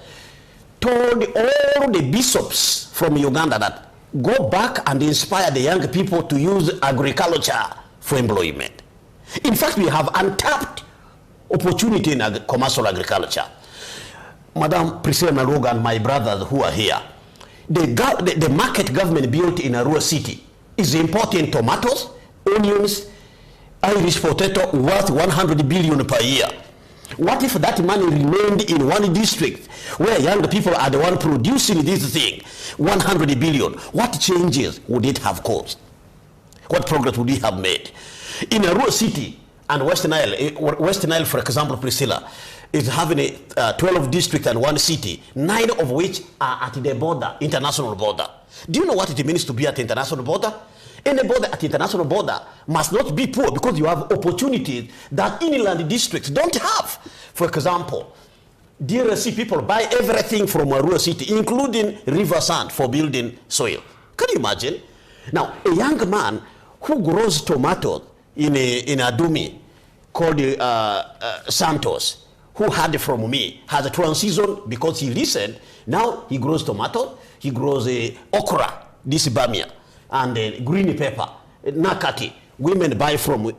told all the bishops from Uganda that go back and inspire the young people to use agriculture for employment. In fact, we have untapped opportunity in commercial agriculture. Madam Priscilla Naluga and my brothers who are here, the market government built in Arua City is importing tomatoes, onions, Irish potato worth 100 billion per year. What if that money remained in one district where young people are the one producing this thing, 100 billion? What changes would it have caused? What progress would it have made? In Arua City and Western Nile, for example, Priscilla, is having a 12 districts and 1 city, 9 of which are at the border, international border. Do you know what it means to be at the international border? Any border at the international border must not be poor because you have opportunities that inland districts don't have. For example, DRC people buy everything from Arua City, including river sand for building soil. Can you imagine? Now, a young man who grows tomatoes in Adumi called Santos, who had it from me, has a transition because he listened. Now he grows tomato, he grows okra, this bamia, and green pepper, nakati. Women buy from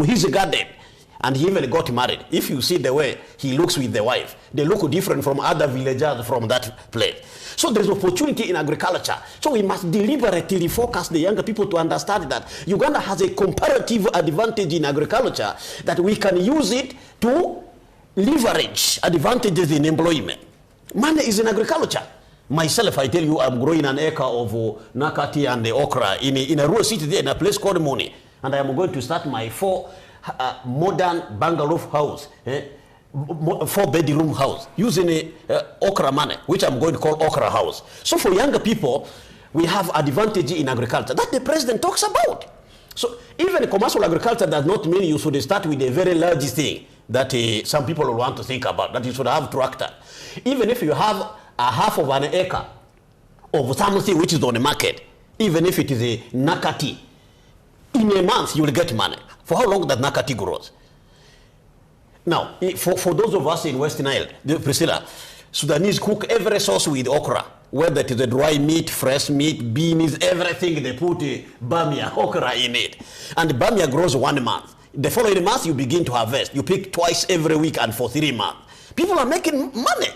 his garden, and he even got married. If you see the way he looks with the wife, they look different from other villagers from that place. So there's opportunity in agriculture. So we must deliberately focus the younger people to understand that Uganda has a comparative advantage in agriculture, that we can use it to leverage advantages in employment. Money is in agriculture. Myself, I tell you, I'm growing an acre of nakati and the okra in a rural city there in a place called Moni. And I am going to start my 4 modern bungalow house, 4-bedroom house, using okra money, which I'm going to call okra house. So for younger people, we have advantage in agriculture that the president talks about. So even commercial agriculture does not mean you should start with a very large thing that some people want to think about, that you should have tractor. Even if you have a half of an acre of something which is on the market, even if it is a nakati, in a month you will get money. For how long that nakati grows? Now, for those of us in West Nile, Priscilla, Sudanese cook every sauce with okra, whether it is a dry meat, fresh meat, beans, everything, they put bamia, okra in it. And bamia grows 1 month. The following month, you begin to harvest. You pick twice every week and for 3 months. People are making money.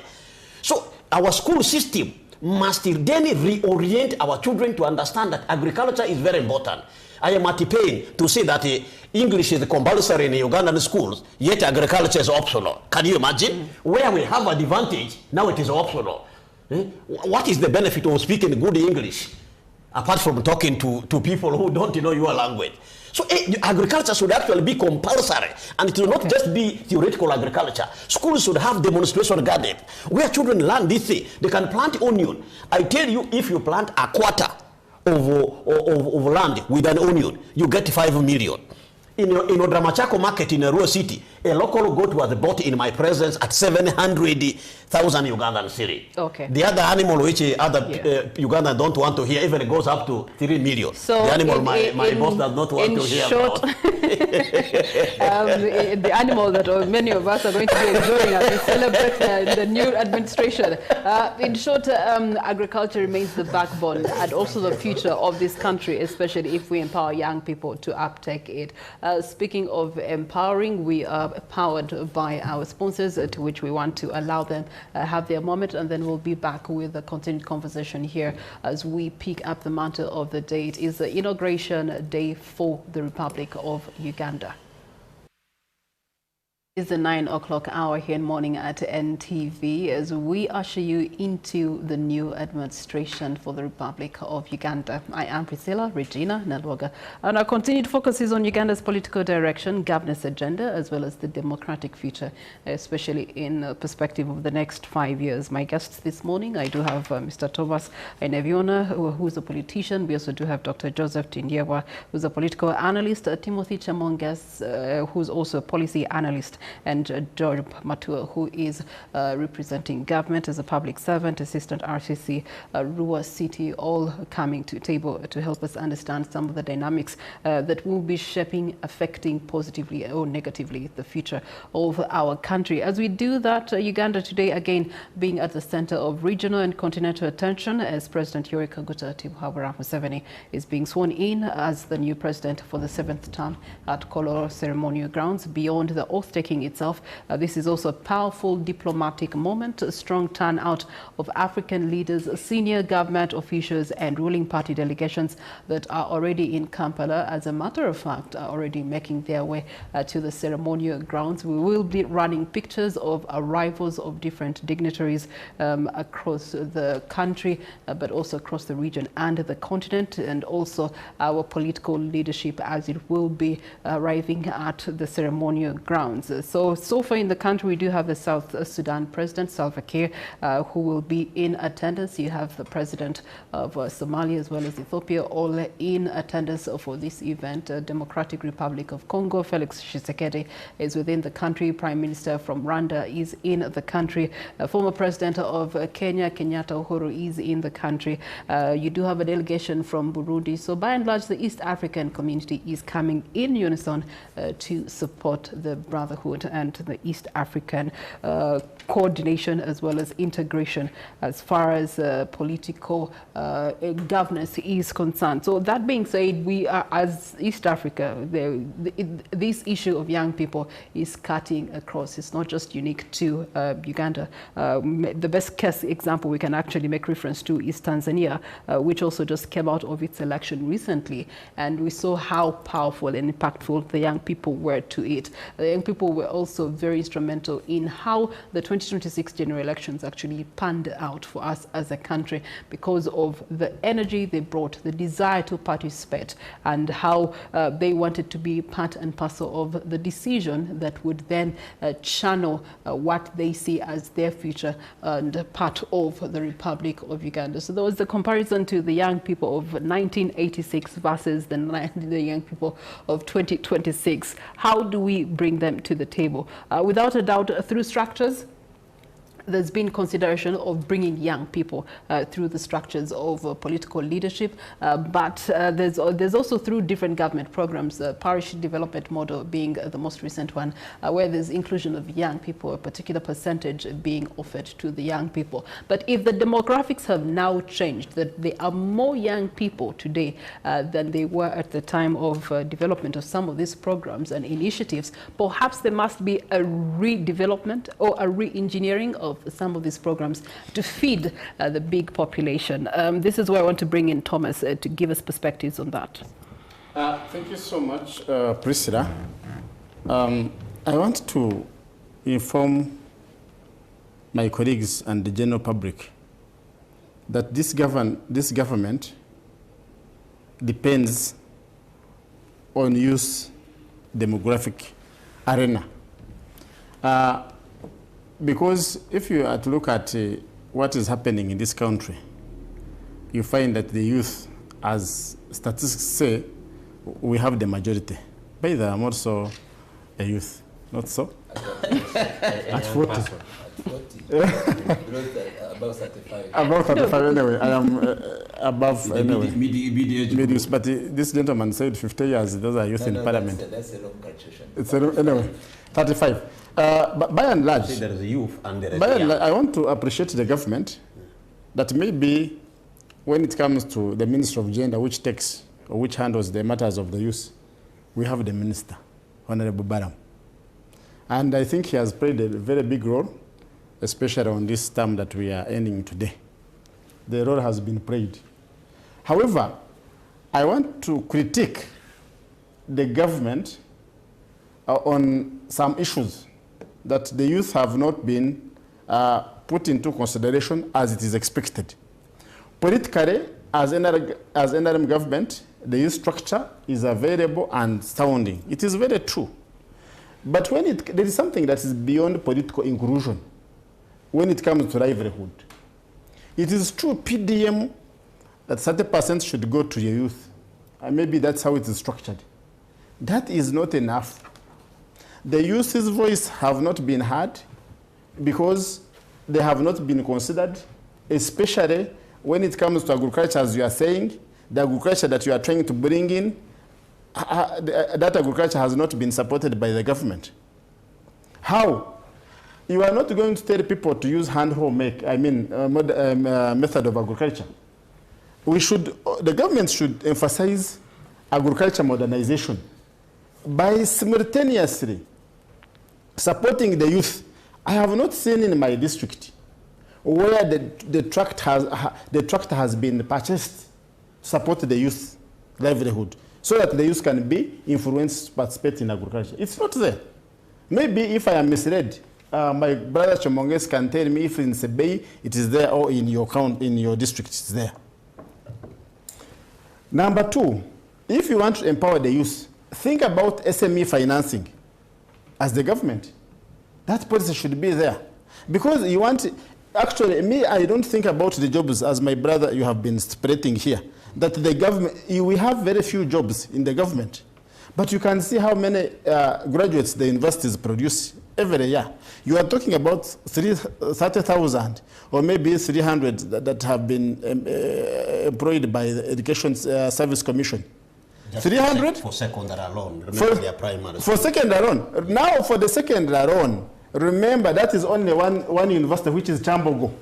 So our school system must then reorient our children to understand that agriculture is very important. I am at pain to say that English is compulsory in Ugandan schools, yet agriculture is optional. Can you imagine? Where we have advantage, now it is optional. What is the benefit of speaking good English, apart from talking to people who don't know your language? So agriculture should actually be compulsory, and it will not just be theoretical agriculture. Schools should have demonstration garden where children learn this thing. They can plant onion. I tell you, if you plant a quarter of land with an onion, you get 5 million. In Odramachako market in Arua City, a local goat was bought in my presence at 700,000 Ugandan cedi. Okay. The other animal which other Ugandans don't want to hear even goes up to 3 million. So the animal my boss does not want to hear about. The animal that many of us are going to be enjoying as we celebrate the new administration. In short, agriculture remains the backbone and also the future of this country, especially if we empower young people to uptake it. Speaking of empowering, we are powered by our sponsors, to which we want to allow them have their moment, and then we'll be back with a continued conversation here as we pick up the mantle of the day. It is the inauguration day for the Republic of Uganda. It's the 9 o'clock hour here in Morning at NTV as we usher you into the new administration for the Republic of Uganda. I am Priscilla Regina Nalwoga, and our continued focus is on Uganda's political direction, governance agenda, as well as the democratic future, especially in perspective of the next 5 years. My guests this morning, I do have Mr. Thomas Eneviona, who is a politician. We also do have Dr. Joseph Tindiewa, who's a political analyst, Timothy Chamongas, who's also a policy analyst, and George Matua, who is representing government as a public servant, assistant RCC, Rua City, all coming to table to help us understand some of the dynamics that will be shaping, affecting positively or negatively the future of our country. As we do that, Uganda today again being at the center of regional and continental attention as President Yoweri Kaguta Museveni is being sworn in as the new president for the 7th term at Kololo ceremonial grounds. Beyond the oath-taking itself, this is also a powerful diplomatic moment, a strong turnout of African leaders, senior government officials and ruling party delegations that are already in Kampala, as a matter of fact, are already making their way to the ceremonial grounds. We will be running pictures of arrivals of different dignitaries across the country, but also across the region and the continent, and also our political leadership as it will be arriving at the ceremonial grounds. So far in the country, we do have the South Sudan President, Salva Kiir, who will be in attendance. You have the President of Somalia as well as Ethiopia, all in attendance for this event. Democratic Republic of Congo, Felix Tshisekedi is within the country. Prime Minister from Rwanda is in the country. Former President of Kenya, Kenyatta Uhuru, is in the country. You do have a delegation from Burundi. So by and large, the East African community is coming in unison to support the brotherhood and the East African coordination as well as integration as far as political governance is concerned. So that being said, we are, as East Africa, this issue of young people is cutting across. It's not just unique to Uganda. The best case example we can actually make reference to is Tanzania, which also just came out of its election recently, and we saw how powerful and impactful the young people were to it. The young people were also very instrumental in how the 2026 general elections actually panned out for us as a country because of the energy they brought, the desire to participate, and how they wanted to be part and parcel of the decision that would then channel what they see as their future and part of the Republic of Uganda. So there was the comparison to the young people of 1986 versus the young people of 2026. How do we bring them to the table? Without a doubt, through structures. There's been consideration of bringing young people through the structures of political leadership, but there's also through different government programs, parish development model being the most recent one, where there's inclusion of young people, a particular percentage being offered to the young people. But if the demographics have now changed, that there are more young people today than they were at the time of development of some of these programs and initiatives, perhaps there must be a redevelopment or a re-engineering of some of these programs to feed the big population. This is where I want to bring in Thomas to give us perspectives on that. Thank you so much, Priscilla. I want to inform my colleagues and the general public that this government depends on youth demographic arena. Because if you are to look at what is happening in this country, you find that the youth, as statistics say, we have the majority. By the way, I'm also a youth, not so? At 40. Above 35. Above 35 anyway. I am above anyway. Mid-age. But this gentleman said 50 years, those are youth in parliament. That's a long calculation. It's anyway, 35. But by and large, there is a youth and there is a young. I want to appreciate the government that maybe when it comes to the Minister of Gender, which takes or which handles the matters of the youth, we have the Minister, Honorable Baram. And I think he has played a very big role, especially on this term that we are ending today. The role has been played. However, I want to critique the government on some issues that the youth have not been put into consideration as it is expected. Politically, as NRM government, the youth structure is available and sounding. It is very true. But when there is something that is beyond political inclusion, when it comes to livelihood, it is true PDM that 30% should go to the youth. And maybe that's how it is structured. That is not enough. the youth's voice have not been heard because they have not been considered, especially when it comes to agriculture, as you are saying, the agriculture that you are trying to bring in, that agriculture has not been supported by the government. How? You are not going to tell people to use hand-hoe method of agriculture. The government should emphasize agriculture modernization by simultaneously supporting the youth. I have not seen in my district where the tractor has been purchased to support the youth livelihood so that the youth can be influenced to participate in agriculture. It's not there. Maybe if I am misled, my brother Chomonges can tell me if in Sebei it is there or in your district it's there. Number two, if you want to empower the youth, think about SME financing as the government. That policy should be there. Because you want, actually, me, I don't think about the jobs as my brother you have been spreading here. That the government, we have very few jobs in the government. But you can see how many graduates the universities produce every year. You are talking about 30,000 or maybe 300 that have been employed by the Education Service Commission. 300? For secondary alone. Remember their primary. For secondary alone. Now for the secondary alone, remember that is only one university, which is Chambogo,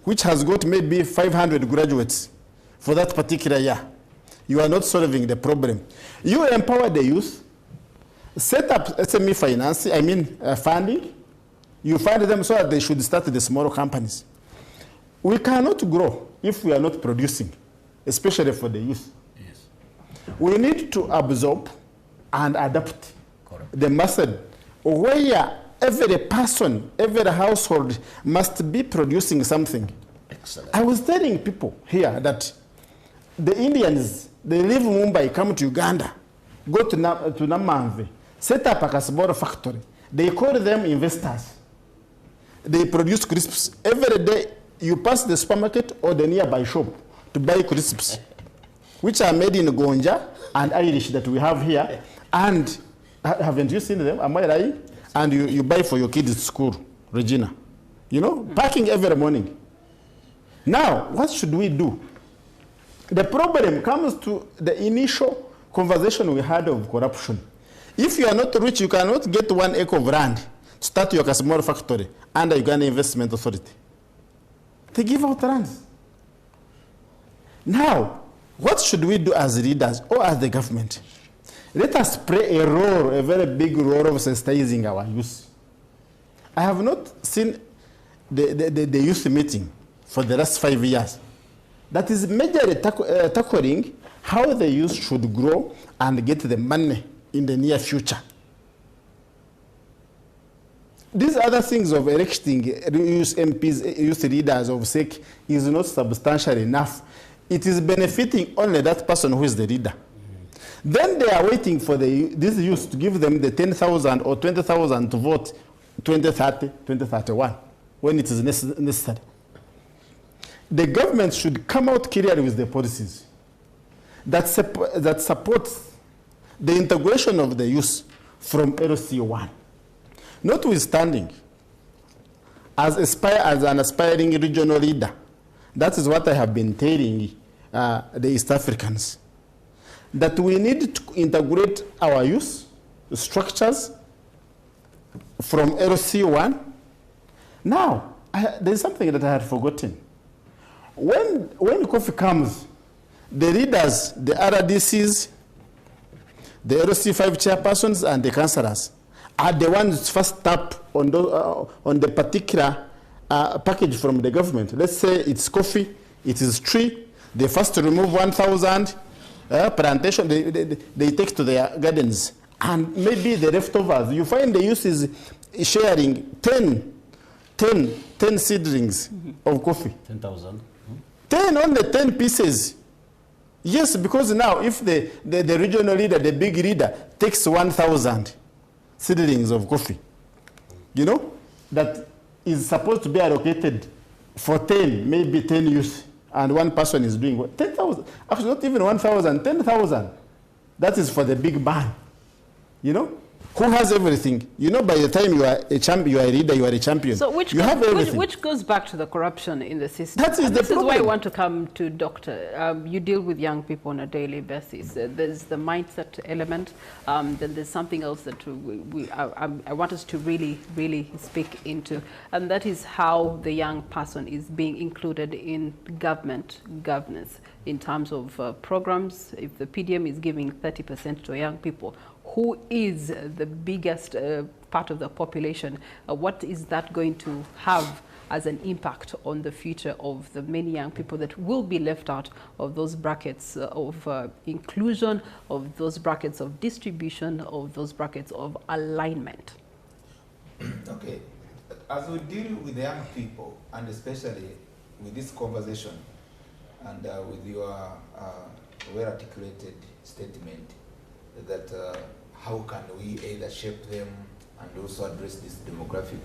which has got maybe 500 graduates for that particular year. You are not solving the problem. You empower the youth, set up SME finance, funding. You fund them so that they should start the small companies. We cannot grow if we are not producing, especially for the youth. Yes. We need to absorb and adapt the method where every person, every household must be producing something. Excellent. I was telling people here that the Indians, they leave Mumbai, come to Uganda, go to Namanve, set up a small factory. They call them investors. They produce crisps. Every day, you pass the supermarket or the nearby shop to buy crisps, which are made in Gonja and Irish that we have here. And haven't you seen them? Am I right? And you buy for your kids at school, Regina. You know, packing every morning. Now, what should we do? The problem comes to the initial conversation we had of corruption. If you are not rich, you cannot get 1 acre of land to start your small factory under Uganda Investment Authority. They give out lands. Now, what should we do as leaders or as the government? Let us play a role, a very big role of sensitizing our youth. I have not seen the youth meeting for the last 5 years. That is majorly tackling how the youth should grow and get the money in the near future. These other things of electing youth MPs, youth leaders of SEC is not substantial enough. It is benefiting only that person who is the leader. Then they are waiting for these youth to give them the 10,000 or 20,000 to vote 2030, 2031, when it is necessary. The government should come out clearly with the policies that supports the integration of the youth from LC1. Notwithstanding, as an aspiring regional leader, that is what I have been telling the East Africans, that we need to integrate our youth structures from LC1. Now, there's something that I had forgotten. When coffee comes, the leaders, the RDCs, the LC5 chairpersons, and the councillors are the ones first tap on the particular package from the government. Let's say it's coffee, it is tree. They first remove 1,000 plantation, they take to their gardens. And maybe the leftovers, you find the youth is sharing 10 seedlings of coffee. 10,000. 10 on the 10 pieces. Yes, because now if the regional leader, the big leader, takes 1,000 seedlings of coffee, you know, that is supposed to be allocated for 10, maybe 10 youth, and one person is doing what? 10,000. Actually, not even 1,000, 10,000. That is for the big man, you know. Who has everything? You know, by the time you are a champion, you are a leader, you are a champion. So which, you have everything. which goes back to the corruption in the system. That is the This is why I problem. want to come to Doctor. You deal with young people on a daily basis. There's the mindset element. Then there's something else that I want us to really speak into, and that is how the young person is being included in governance in terms of programs. If the PDM is giving 30% to young people, who is the biggest part of the population? What is that going to have as an impact on the future of the many young people that will be left out of those brackets of inclusion, of those brackets of distribution, of those brackets of alignment? Okay, as we deal with young people, and especially with this conversation, and with your well-articulated statement that how can we either shape them and also address this demographic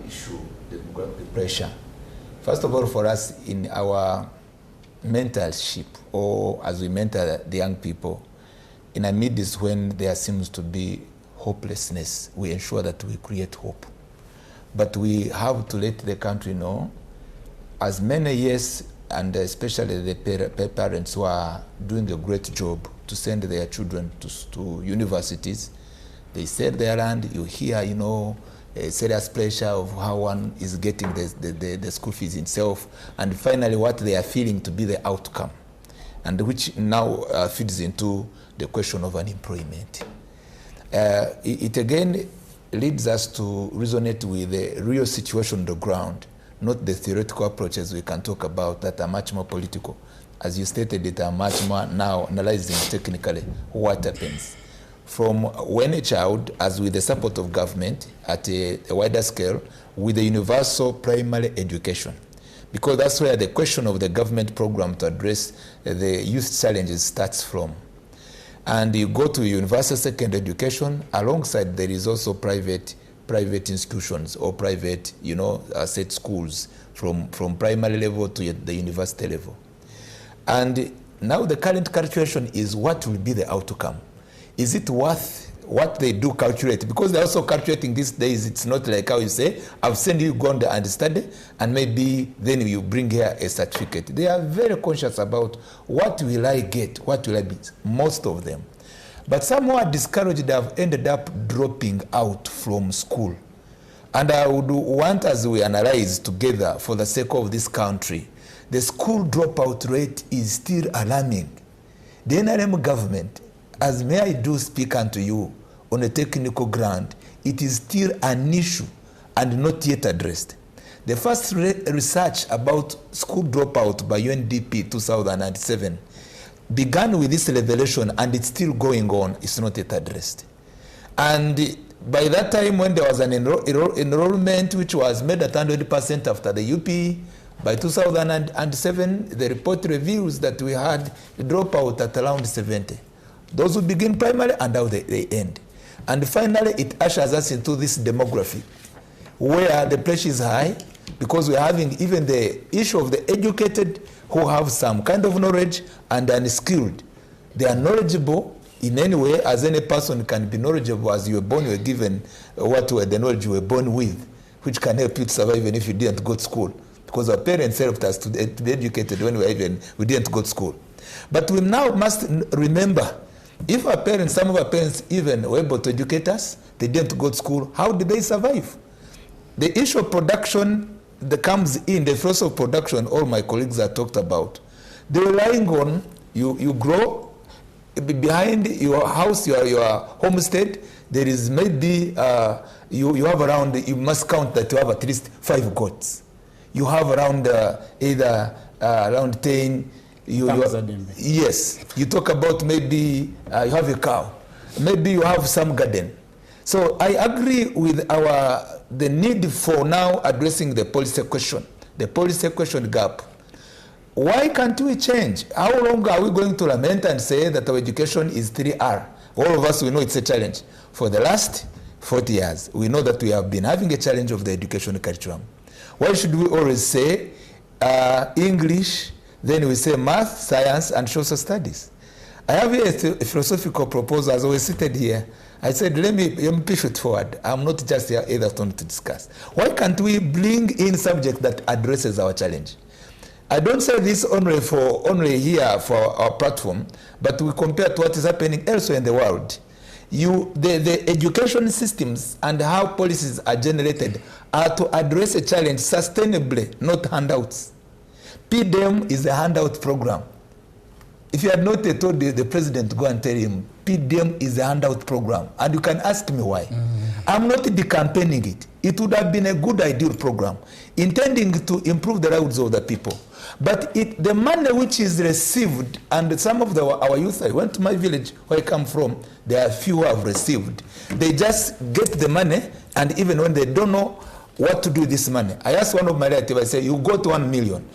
issue, demographic pressure. First of all, for us in our mentorship, or as we mentor the young people, in a midst when there seems to be hopelessness, we ensure that we create hope. But we have to let the country know, as many years, and especially the parents who are doing a great job to send their children to universities, they sell their land. You hear, you know, a serious pressure of how one is getting the school fees itself, and finally what they are feeling to be the outcome, and which now feeds into the question of unemployment. It again leads us to resonate with the real situation on the ground, not the theoretical approaches we can talk about that are much more political. As you stated, it are much more now analyzing technically what happens. From when a child, as with the support of government at a wider scale, with the universal primary education. Because that's where the question of the government program to address the youth challenges starts from. And you go to universal secondary education, alongside there is also private institutions or private, you know, set schools from primary level to the university level. And now the current calculation is what will be the outcome. Is it worth what they do calculate? Because they're also calculating these days. It's not like how you say, I've sent you Uganda and study, and maybe then you bring here a certificate. They are very conscious about what will I get, what will I be, most of them. But some who are discouraged have ended up dropping out from school. And I would want, as we analyze together for the sake of this country, the school dropout rate is still alarming. The NRM government, as may I do speak unto you on a technical ground, it is still an issue and not yet addressed. The first research about school dropout by UNDP 2007 began with this revelation, and it's still going on. It's not yet addressed. And by that time, when there was an enrollment which was made at 100% after the UP, by 2007, the report reveals that we had a dropout at around 70. Those who begin primary and now they end. And finally, it ushers us into this demography where the pressure is high, because we're having even the issue of the educated who have some kind of knowledge and unskilled. They are knowledgeable in any way, as any person can be knowledgeable. As you were born, you were given what were the knowledge you were born with, which can help you to survive even if you didn't go to school. Because our parents helped us to be educated when we didn't go to school. But we now must remember, if our parents, some of our parents even were able to educate us, they didn't go to school, how did they survive? The issue of production that comes in, the philosophy of production, all my colleagues have talked about. They're relying on, you grow, behind your house, your homestead, there is maybe, you have around, you must count that you have at least 5 goats. You have around either around 10. Yes, you talk about maybe you have a cow. Maybe you have some garden. So I agree with the need for now addressing the policy question gap. Why can't we change? How long are we going to lament and say that our education is 3R? All of us, we know it's a challenge. For the last 40 years, we know that we have been having a challenge of the education curriculum. Why should we always say English, then we say math, science, and social studies? I have here a philosophical proposal. As we seated here, I said, let me push it forward. I'm not just here either to discuss. Why can't we bring in subject that addresses our challenge? I don't say this only here for our platform, but we compare to what is happening elsewhere in the world. The education systems and how policies are generated are to address a challenge sustainably, not handouts. PDM is a handout program. If you had not told the president to go and tell him, PDM is a handout program, and you can ask me why. I'm not decampaigning it. It would have been a good ideal program, intending to improve the lives of the people. But the money which is received, and some of our youth, I went to my village where I come from, there are few who have received. They just get the money, and even when they don't know what to do with this money. I asked one of my relatives, I said, you got 1 million.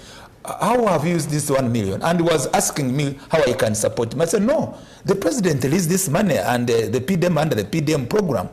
How have you used this 1 million? And he was asking me how I can support him. I said, no, the president released this money and the PDM under the PDM program.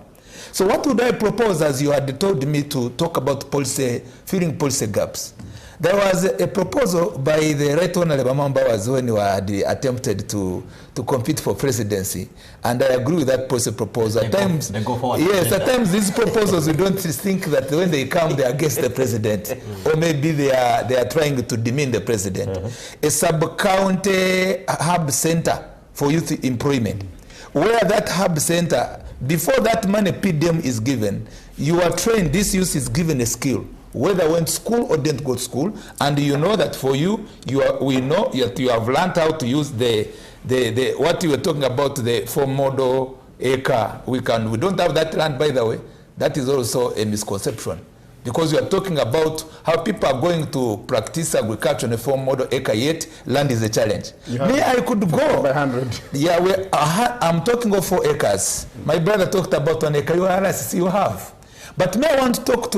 So what would I propose, as you had told me to talk about policy, filling policy gaps? There was a proposal by the Right Honorable Mambawas when he had attempted to compete for presidency, and I agree with that policy proposal. At times, they go forward. Yes, at times these proposals, we don't think that when they come, they are against the president, or maybe they are trying to demean the president. A sub-county hub center for youth employment, where that hub center, before that money PDM is given, you are trained, this youth is given a skill, whether went to school or didn't go to school, and you know that for you, we know that you have learned how to use the what you were talking about, the 4 model acre. We don't have that land, by the way. That is also a misconception, because you are talking about how people are going to practice agriculture on a 4 model acre, yet land is a challenge. Me, I could go. 100. Yeah, I'm talking of 4 acres. My brother talked about 1 acre. You have. But may I want to talk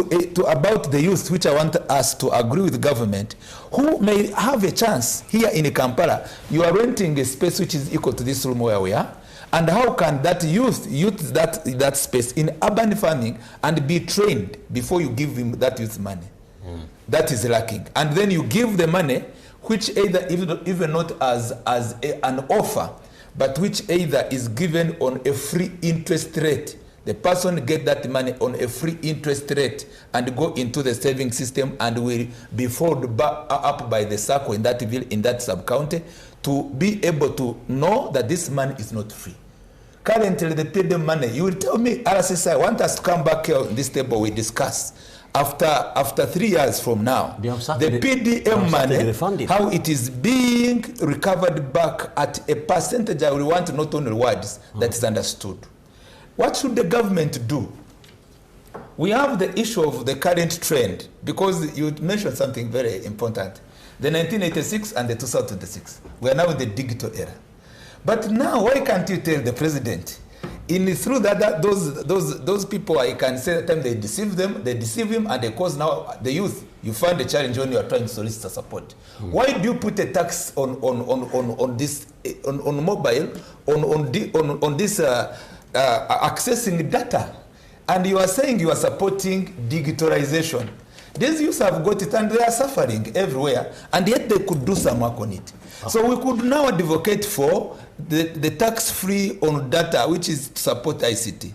about the youth, which I want us to agree with the government, who may have a chance here in Kampala. You are renting a space which is equal to this room where we are. And how can that youth that space in urban farming and be trained before you give him that youth money? That is lacking. And then you give the money, which either, even not as an offer, but which either is given on a free interest rate. The person get that money on a free interest rate and go into the saving system and will be followed up by the circle in that sub-county to be able to know that this money is not free. Currently, the PDM money, you will tell me, RSSI, I want us to come back here on this table, we discuss. After 3 years from now, the PDM money, how it is being recovered back at a percentage, I will want not only words that is understood. What should the government do? We have the issue of the current trend, because you mentioned something very important. The 1986 and the 2026. We are now in the digital era. But now, why can't you tell the president? Through those people, I can say that time they deceive him, and they cause now the youth. You find a challenge when you are trying to solicit support. Why do you put a tax on this on mobile on this accessing data, and you are saying you are supporting digitalization? These youths have got it and they are suffering everywhere, and yet they could do some work on it. So we could now advocate for the tax-free on data, which is to support ICT.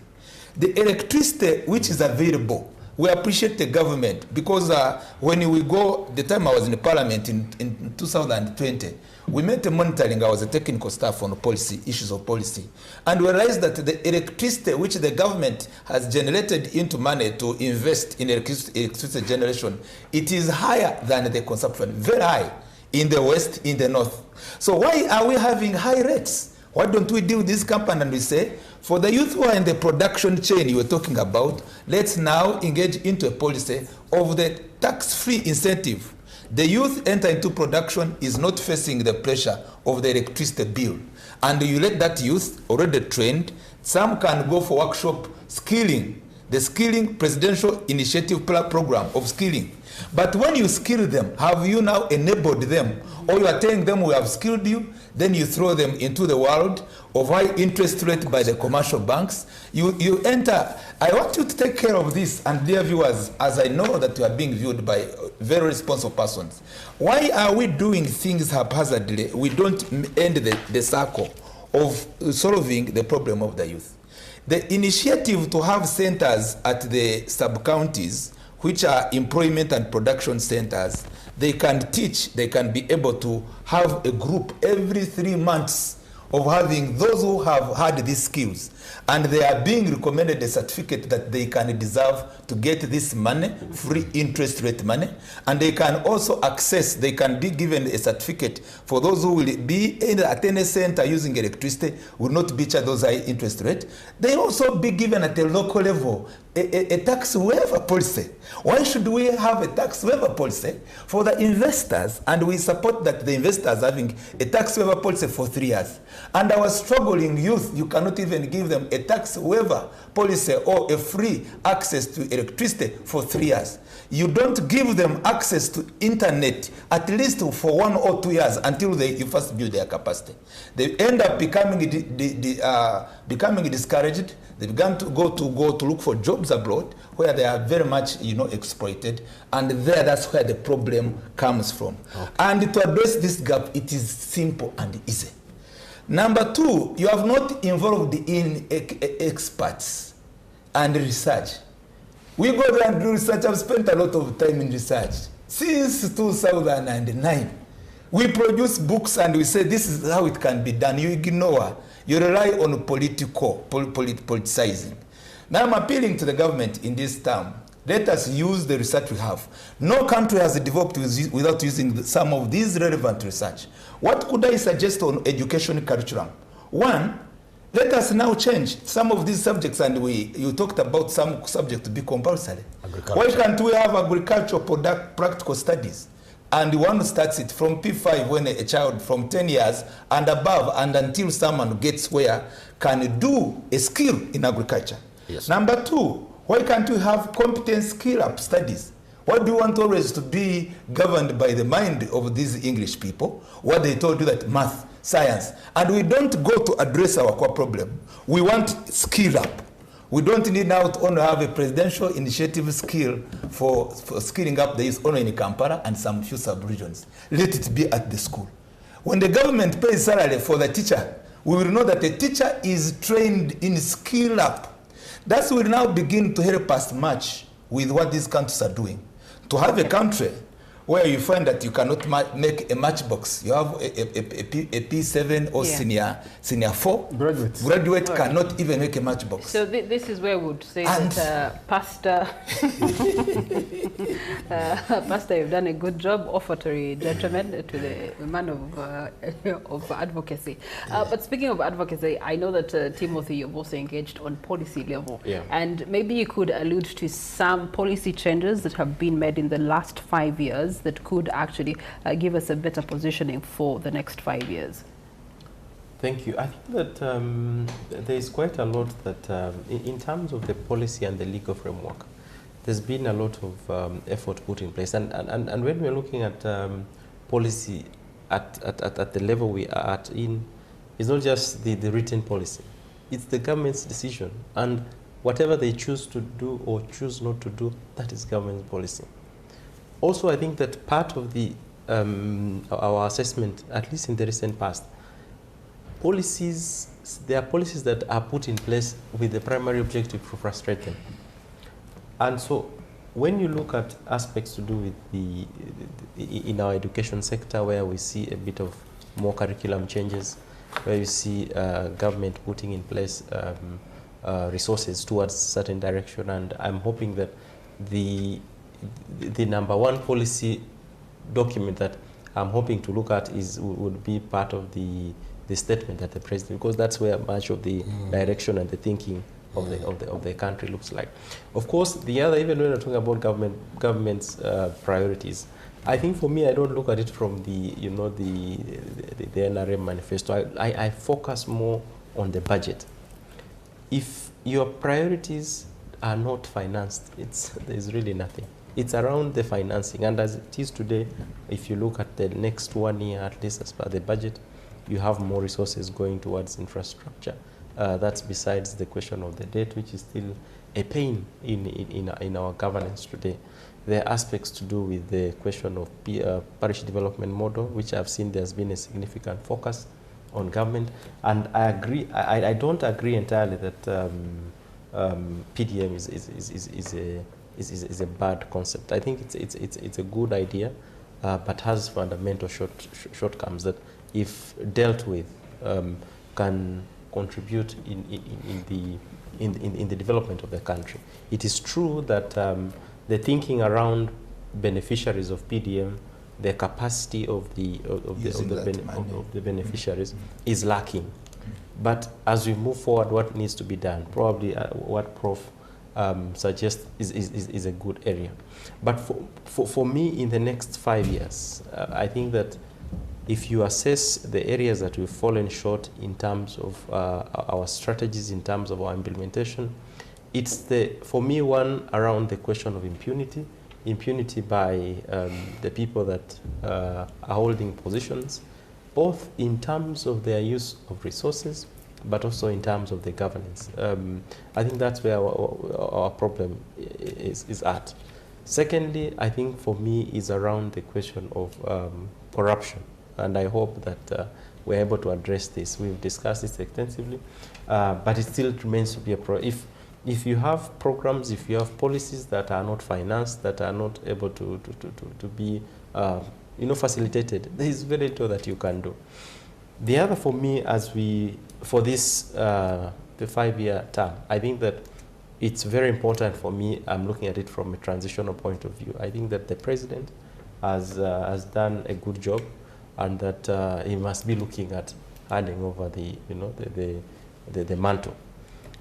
The electricity which is available, we appreciate the government, because when we go, the time I was in the parliament in 2020, we met a monitoring, I was a technical staff on policy, issues of policy, and we realized that the electricity which the government has generated into money to invest in electricity generation, it is higher than the consumption, very high, in the west, in the north. So why are we having high rates? Why don't we deal with this company and we say, for the youth who are in the production chain you were talking about, let's now engage into a policy of the tax-free incentive. The youth enter into production is not facing the pressure of the electricity bill. And you let that youth, already trained, some can go for workshop skilling, the skilling presidential initiative program of skilling. But when you skill them, have you now enabled them? Or you are telling them we have skilled you, then you throw them into the world of high interest rate by the commercial banks. You enter. I want you to take care of this, and dear viewers, as I know that you are being viewed by very responsible persons. Why are we doing things haphazardly? We don't end the circle of solving the problem of the youth. The initiative to have centers at the sub-counties, which are employment and production centers, they can teach, they can be able to have a group every 3 months of having those who have had these skills, and they are being recommended a certificate that they can deserve to get this money, free interest rate money, and they can also access, they can be given a certificate for those who will be at any center using electricity, will not be charged those high interest rate. They also be given at a local level a tax waiver policy. Why should we have a tax waiver policy for the investors? And we support that the investors having a tax waiver policy for 3 years. And our struggling youth, you cannot even give them a tax waiver policy or a free access to electricity for 3 years. You don't give them access to internet at least for 1 or 2 years until you first build their capacity. They end up becoming discouraged. They began to go to look for jobs abroad where they are very much, exploited, and that's where the problem comes from. Okay. And to address this gap, it is simple and easy. Number 2, you have not involved in experts and research. We go there and do research. I've spent a lot of time in research. Since 2009, we produce books and we say this is how it can be done. You ignore. You rely on politicizing. Now I'm appealing to the government in this term. Let us use the research we have. No country has developed without using some of these relevant research. What could I suggest on education curriculum? 1, let us now change some of these subjects, and you talked about some subjects to be compulsory. Why can't we have agricultural practical studies? And one starts it from P5 when a child from 10 years and above, and until someone gets where can do a skill in agriculture. Yes. Number 2, why can't we have competence skill up studies? Why do you want always to be governed by the mind of these English people? What they told you that math, science, and we don't go to address our core problem. We want skill up. We don't need now to only have a presidential initiative skill for skilling up. There is only in Kampala and some few sub-regions. Let it be at the school. When the government pays salary for the teacher, we will know that the teacher is trained in skill up. That will now begin to help us match with what these countries are doing. To have a country where you find that you cannot make a matchbox. You have a P7 or senior 4. Graduate cannot even make a matchbox. So this is where we would say that Pastor, Pastor, you've done a good job, offertory gentleman to the man of advocacy. But speaking of advocacy, I know that Timothy, you've also engaged on policy level. Yeah. And maybe you could allude to some policy changes that have been made in the last 5 years that could actually give us a better positioning for the next 5 years. Thank you. I think that there is quite a lot that, in terms of the policy and the legal framework, there's been a lot of effort put in place. And when we're looking at policy at the level we are at it's not just the written policy. It's the government's decision. And whatever they choose to do or choose not to do, that is government's policy. Also, I think that part of our assessment, at least in the recent past, there are policies that are put in place with the primary objective to frustrate them. And so when you look at aspects to do with in our education sector, where we see a bit of more curriculum changes, where you see government putting in place resources towards a certain direction, and I'm hoping that the number 1 policy document that I'm hoping to look at would be part of the statement that the president, because that's where much of the direction and the thinking of the country looks like. Of course, even when we're talking about government's priorities, I think for me, I don't look at it from the NRM manifesto. I focus more on the budget. If your priorities are not financed, there's really nothing. It's around the financing, and as it is today, if you look at the next 1 year, at least as per the budget, you have more resources going towards infrastructure. That's besides the question of the debt, which is still a pain in our governance today. There are aspects to do with the question of parish development model, which I've seen there's been a significant focus on government. And I agree. I don't agree entirely that PDM is a bad concept. I think it's a good idea, but has fundamental shortcomings that, if dealt with, can contribute in the development of the country. It is true that the thinking around beneficiaries of PDM, the capacity of the beneficiaries is lacking. But as we move forward, what needs to be done? Probably what Prof suggests is a good area. But for me, in the next 5 years, I think that if you assess the areas that we've fallen short in terms of our strategies, in terms of our implementation, it's for me, one around the question of impunity by the people that are holding positions, both in terms of their use of resources, but also in terms of the governance. I think that's where our problem is at. Secondly, I think for me is around the question of corruption. And I hope that we're able to address this. We've discussed this extensively, but it still remains to be a problem. If you have programs, if you have policies that are not financed, that are not able to be facilitated, there is very little that you can do. The other, for me, for this the 5-year term, I think that it's very important for me. I'm looking at it from a transitional point of view. I think that the president has done a good job, and that he must be looking at handing over the mantle,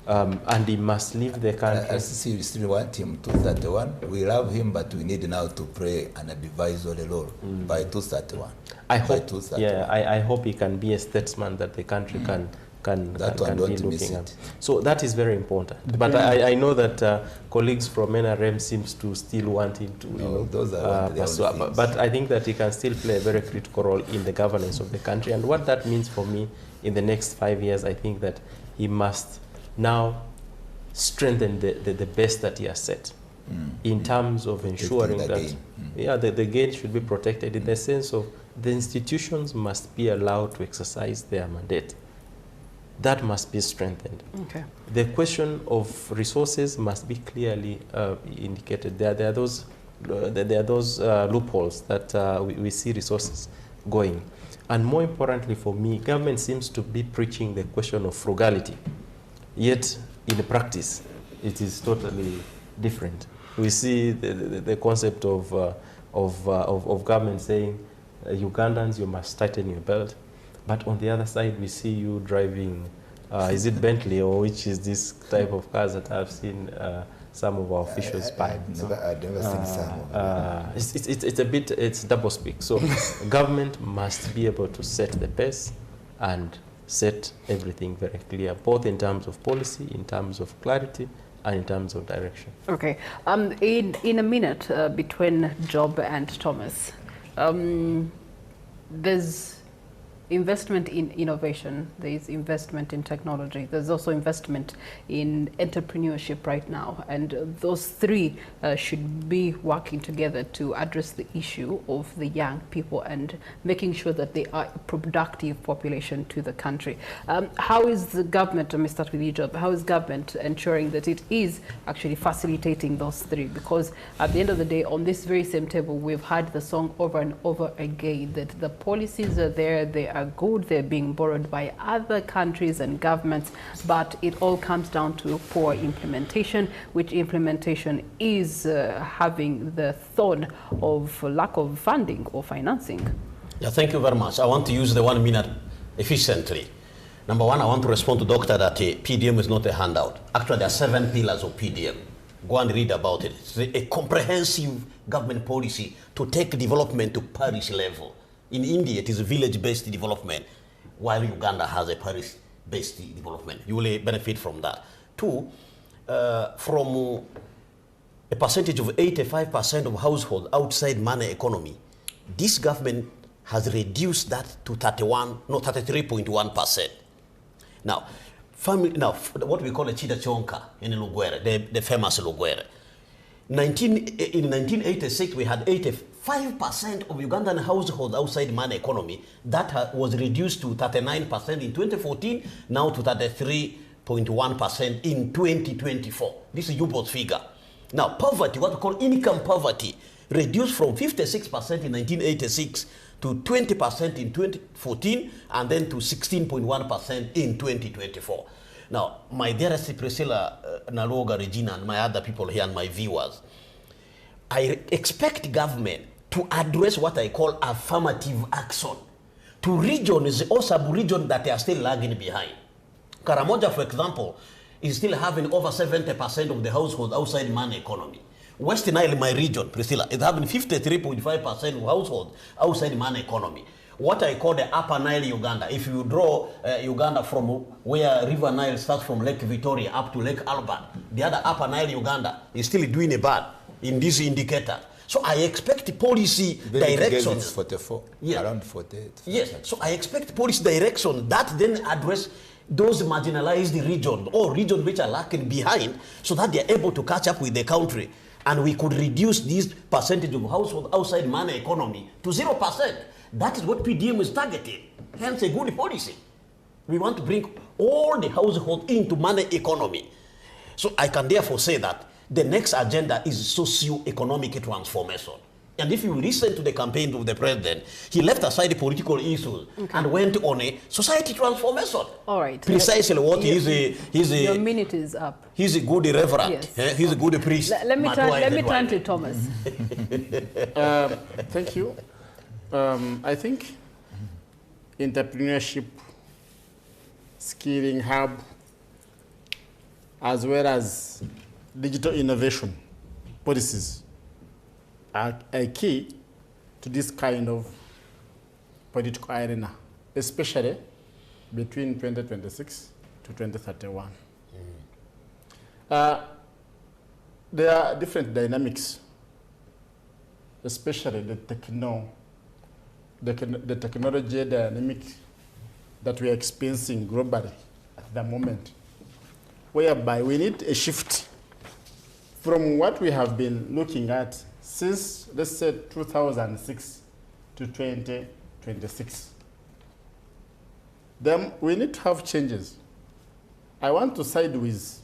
and he must leave the country. I still want him 231. We love him, but we need now to pray and advisory role by 231. I hope he can be a statesman that the country can be looking at. So that is very important. But I know that colleagues from NRM seems to still want him to, but I think that he can still play a very critical role in the governance of the country. And what that means for me in the next 5 years, I think that he must now strengthen the base that he has set in terms of ensuring that the gain should be protected, in the sense of the institutions must be allowed to exercise their mandate. That must be strengthened. Okay. The question of resources must be clearly indicated. There are those loopholes that we see resources going. And more importantly for me, government seems to be preaching the question of frugality. Yet, in practice, it is totally different. We see the concept of government saying, Ugandans, you must tighten your belt. But on the other side, we see you driving, is it Bentley, or which is this type of cars that I've seen some of our officials buy? I've never seen some. It's double speak. So government must be able to set the pace and set everything very clear, both in terms of policy, in terms of clarity, and in terms of direction. Okay. In a minute between Job and Thomas, there's investment in innovation, there's investment in technology, there's also investment in entrepreneurship right now, and those three should be working together to address the issue of the young people and making sure that they are a productive population to the country. How is the government, let me start with you, Job, how is government ensuring that it is actually facilitating those three? Because at the end of the day, on this very same table, we've heard the song over and over again that the policies are there, they are good, they're being borrowed by other countries and governments, but it all comes down to poor implementation, which implementation is having the thorn of lack of funding or financing. Yeah, thank you very much. I want to use the 1 minute efficiently. Number one, I want to respond to Doctor that PDM is not a handout. Actually, there are 7 pillars of PDM. Go and read about it. It's a comprehensive government policy to take development to parish level. In India, it is a village-based development, while Uganda has a parish-based development. You will benefit from that. 2, from a percentage of 85% of households outside money economy, this government has reduced that to 33.1%. Now, what we call a Chida Chonka in Lugwere, the famous Lugwere. In 1986, we had 85% 5% of Ugandan households outside money economy, that was reduced to 39% in 2014, now to 33.1% in 2024. This is U-Boat figure. Now, poverty, what we call income poverty, reduced from 56% in 1986 to 20% in 2014, and then to 16.1% in 2024. Now, my dearest Priscilla, Naloga, Regina, and my other people here and my viewers, I expect government to address what I call affirmative action to regions or sub-regions that are still lagging behind. Karamoja, for example, is still having over 70% of the households outside money economy. West Nile, my region, Priscilla, is having 53.5% of households outside money economy. What I call the Upper Nile Uganda, if you draw Uganda from where River Nile starts from Lake Victoria up to Lake Albert, the other Upper Nile Uganda is still doing a bad in this indicator. So I expect policy directions. 44, yeah. Around 48. Yes, so I expect policy direction that then address those marginalized regions or regions which are lacking behind so that they are able to catch up with the country. And we could reduce this percentage of households outside money economy to 0%. That is what PDM is targeting. Hence a good policy. We want to bring all the households into money economy. So I can therefore say that the next agenda is socio-economic transformation. And if you listen to the campaign of the president, he left aside the political issues and went on a society transformation. All right. Precisely what your minute is up. He's a good reverend. Yes. He's a good priest. Let me turn to Thomas. Thank you. I think entrepreneurship, skilling hub, as well as digital innovation policies are a key to this kind of political arena, especially between 2026 to 2031. There are different dynamics, especially the technology dynamic that we are experiencing globally at the moment, whereby we need a shift from what we have been looking at since, let's say, 2006 to 2026. Then we need to have changes. I want to side with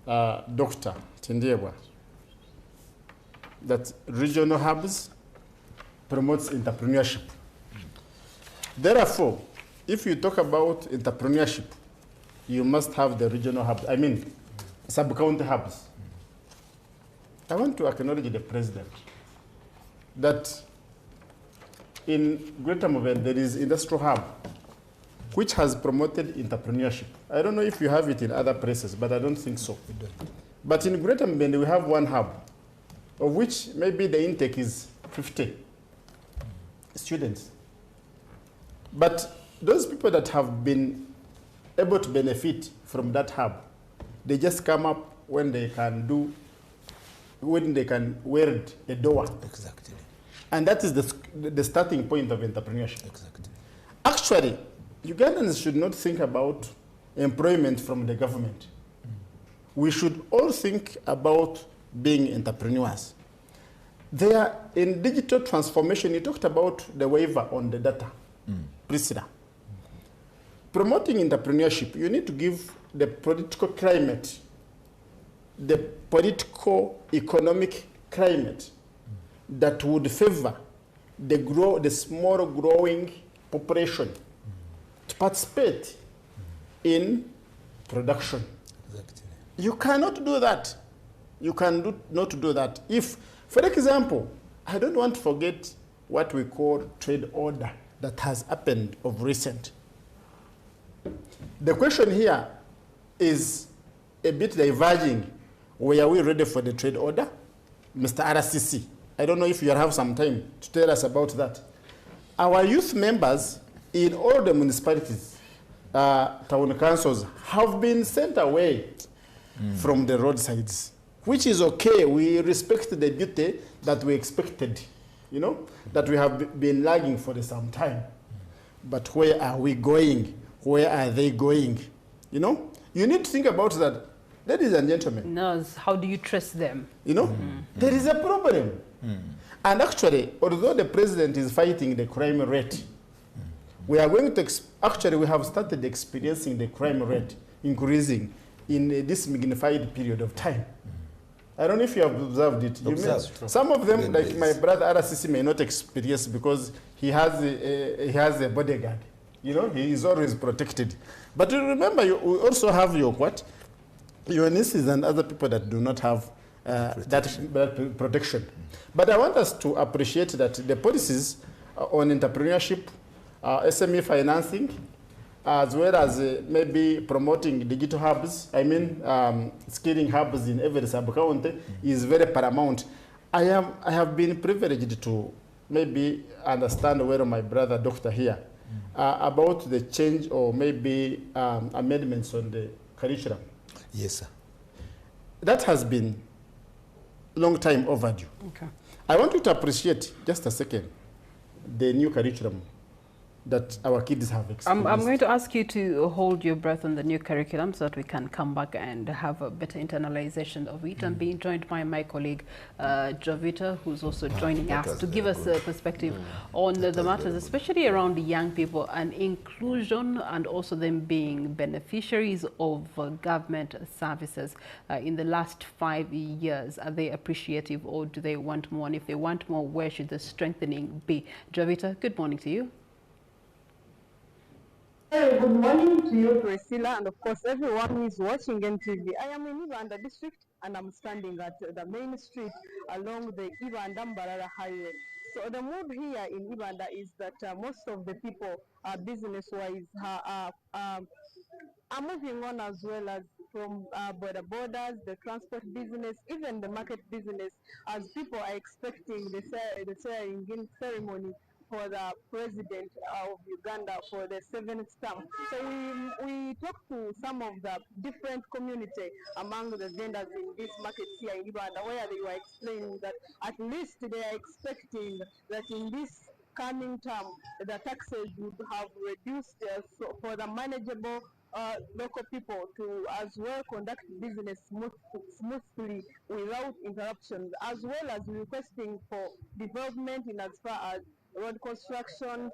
Dr. Tindiewa, that regional hubs promotes entrepreneurship. Therefore, if you talk about entrepreneurship, you must have the regional hubs, I mean, sub-county hubs. I want to acknowledge the president that in Greater Movement there is industrial hub which has promoted entrepreneurship. I don't know if you have it in other places, but I don't think so. But in Greater Movement we have one hub, of which maybe the intake is 50 students. But those people that have been able to benefit from that hub, they just come up when they can weld a door. Exactly. And that is the starting point of entrepreneurship. Exactly. Actually, Ugandans should not think about employment from the government. We should all think about being entrepreneurs. There, in digital transformation, you talked about the waiver on the data, Priscilla. Promoting entrepreneurship, you need to give the political climate, the political economic climate that would favor the small growing population to participate in production. Exactly. You cannot do that. You cannot do that. If, for example, I don't want to forget what we call trade order that has happened of recent. The question here is a bit diverging. Were we ready for the trade order? Mr. RCC, I don't know if you have some time to tell us about that. Our youth members in all the municipalities, town councils, have been sent away from the roadsides, which is okay. We respect the duty that we expected, you know, that we have been lagging for some time. But where are we going? Where are they going? You know, you need to think about that. Ladies and gentlemen. No, how do you trust them? You know, there is a problem. And actually, although the president is fighting the crime rate, we are going to, actually we have started experiencing the crime rate increasing in this magnified period of time. I don't know if you have observed it. Some of them, like my brother RCC, may not experience because he has a bodyguard. You know, he is always protected. But you remember, we also have your what? Your nieces and other people that do not have that protection. But I want us to appreciate that the policies on entrepreneurship, SME financing, as well as maybe promoting digital hubs, skilling hubs in every sub-county is very paramount. I have been privileged to maybe understand where my brother doctor here about the change or maybe amendments on the curriculum. Yes, sir. That has been a long time overdue. Okay. I want you to appreciate, just a second, the new curriculum that our kids have experienced. I'm going to ask you to hold your breath on the new curriculum so that we can come back and have a better internalization of it. I'm being joined by my colleague Jovita, who's also joining us to give us a perspective on the matters, especially around the young people and inclusion, and also them being beneficiaries of government services. In the last 5 years, are they appreciative or do they want more? And if they want more, where should the strengthening be? Jovita, good morning to you. Hey, good morning to you, Priscilla, and of course everyone who is watching NTV. I am in Uganda district and I'm standing at the main street along the Uganda-Mbarara highway. So the mood here in Uganda is that most of the people, business-wise, are moving on, as well as from border borders, the transport business, even the market business, as people are expecting the swearing-in ceremony for the president of Uganda for the 7th term. So we talked to some of the different community among the vendors in this market here in Uganda, where they were explaining that at least they are expecting that in this coming term, the taxes would have reduced so for the manageable local people to as well conduct business smoothly without interruptions, as well as requesting for development in as far as road construction,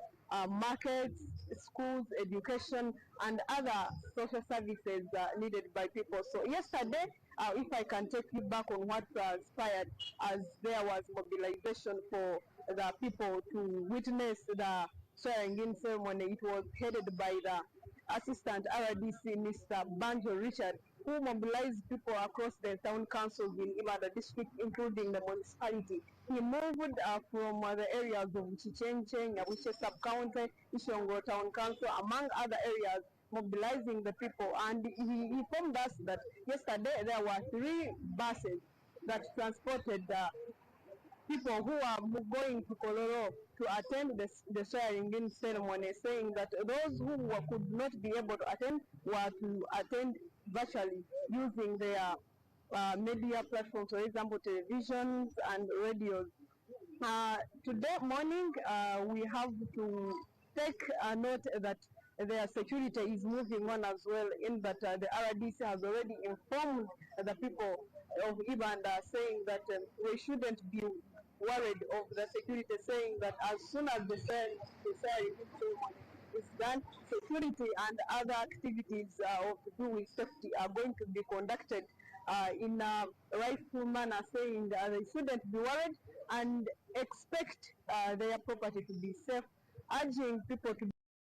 markets, schools, education, and other social services needed by people. So yesterday, if I can take you back on what transpired, as there was mobilization for the people to witness the swearing-in ceremony. It was headed by the Assistant RDC, Mr. Banjo Richard, who mobilized people across the town councils in Uganda district, including the municipality. He moved from the areas of Chichenche, Nyawishe sub-county, Ishongo town council, among other areas, mobilizing the people. And he informed us that yesterday there were 3 buses that transported people who are going to Kololo to attend the swearing-in ceremony, saying that those who could not be able to attend were to attend virtually using their media platforms, for example, televisions and radios. Today morning, we have to take a note that their security is moving on as well, in that the RDC has already informed the people of Uganda, saying that they shouldn't be worried of the security, saying that as soon as the ceremony is done, security and other activities of to do with safety are going to be conducted in a rightful manner, saying that they shouldn't be worried and expect their property to be safe, urging people to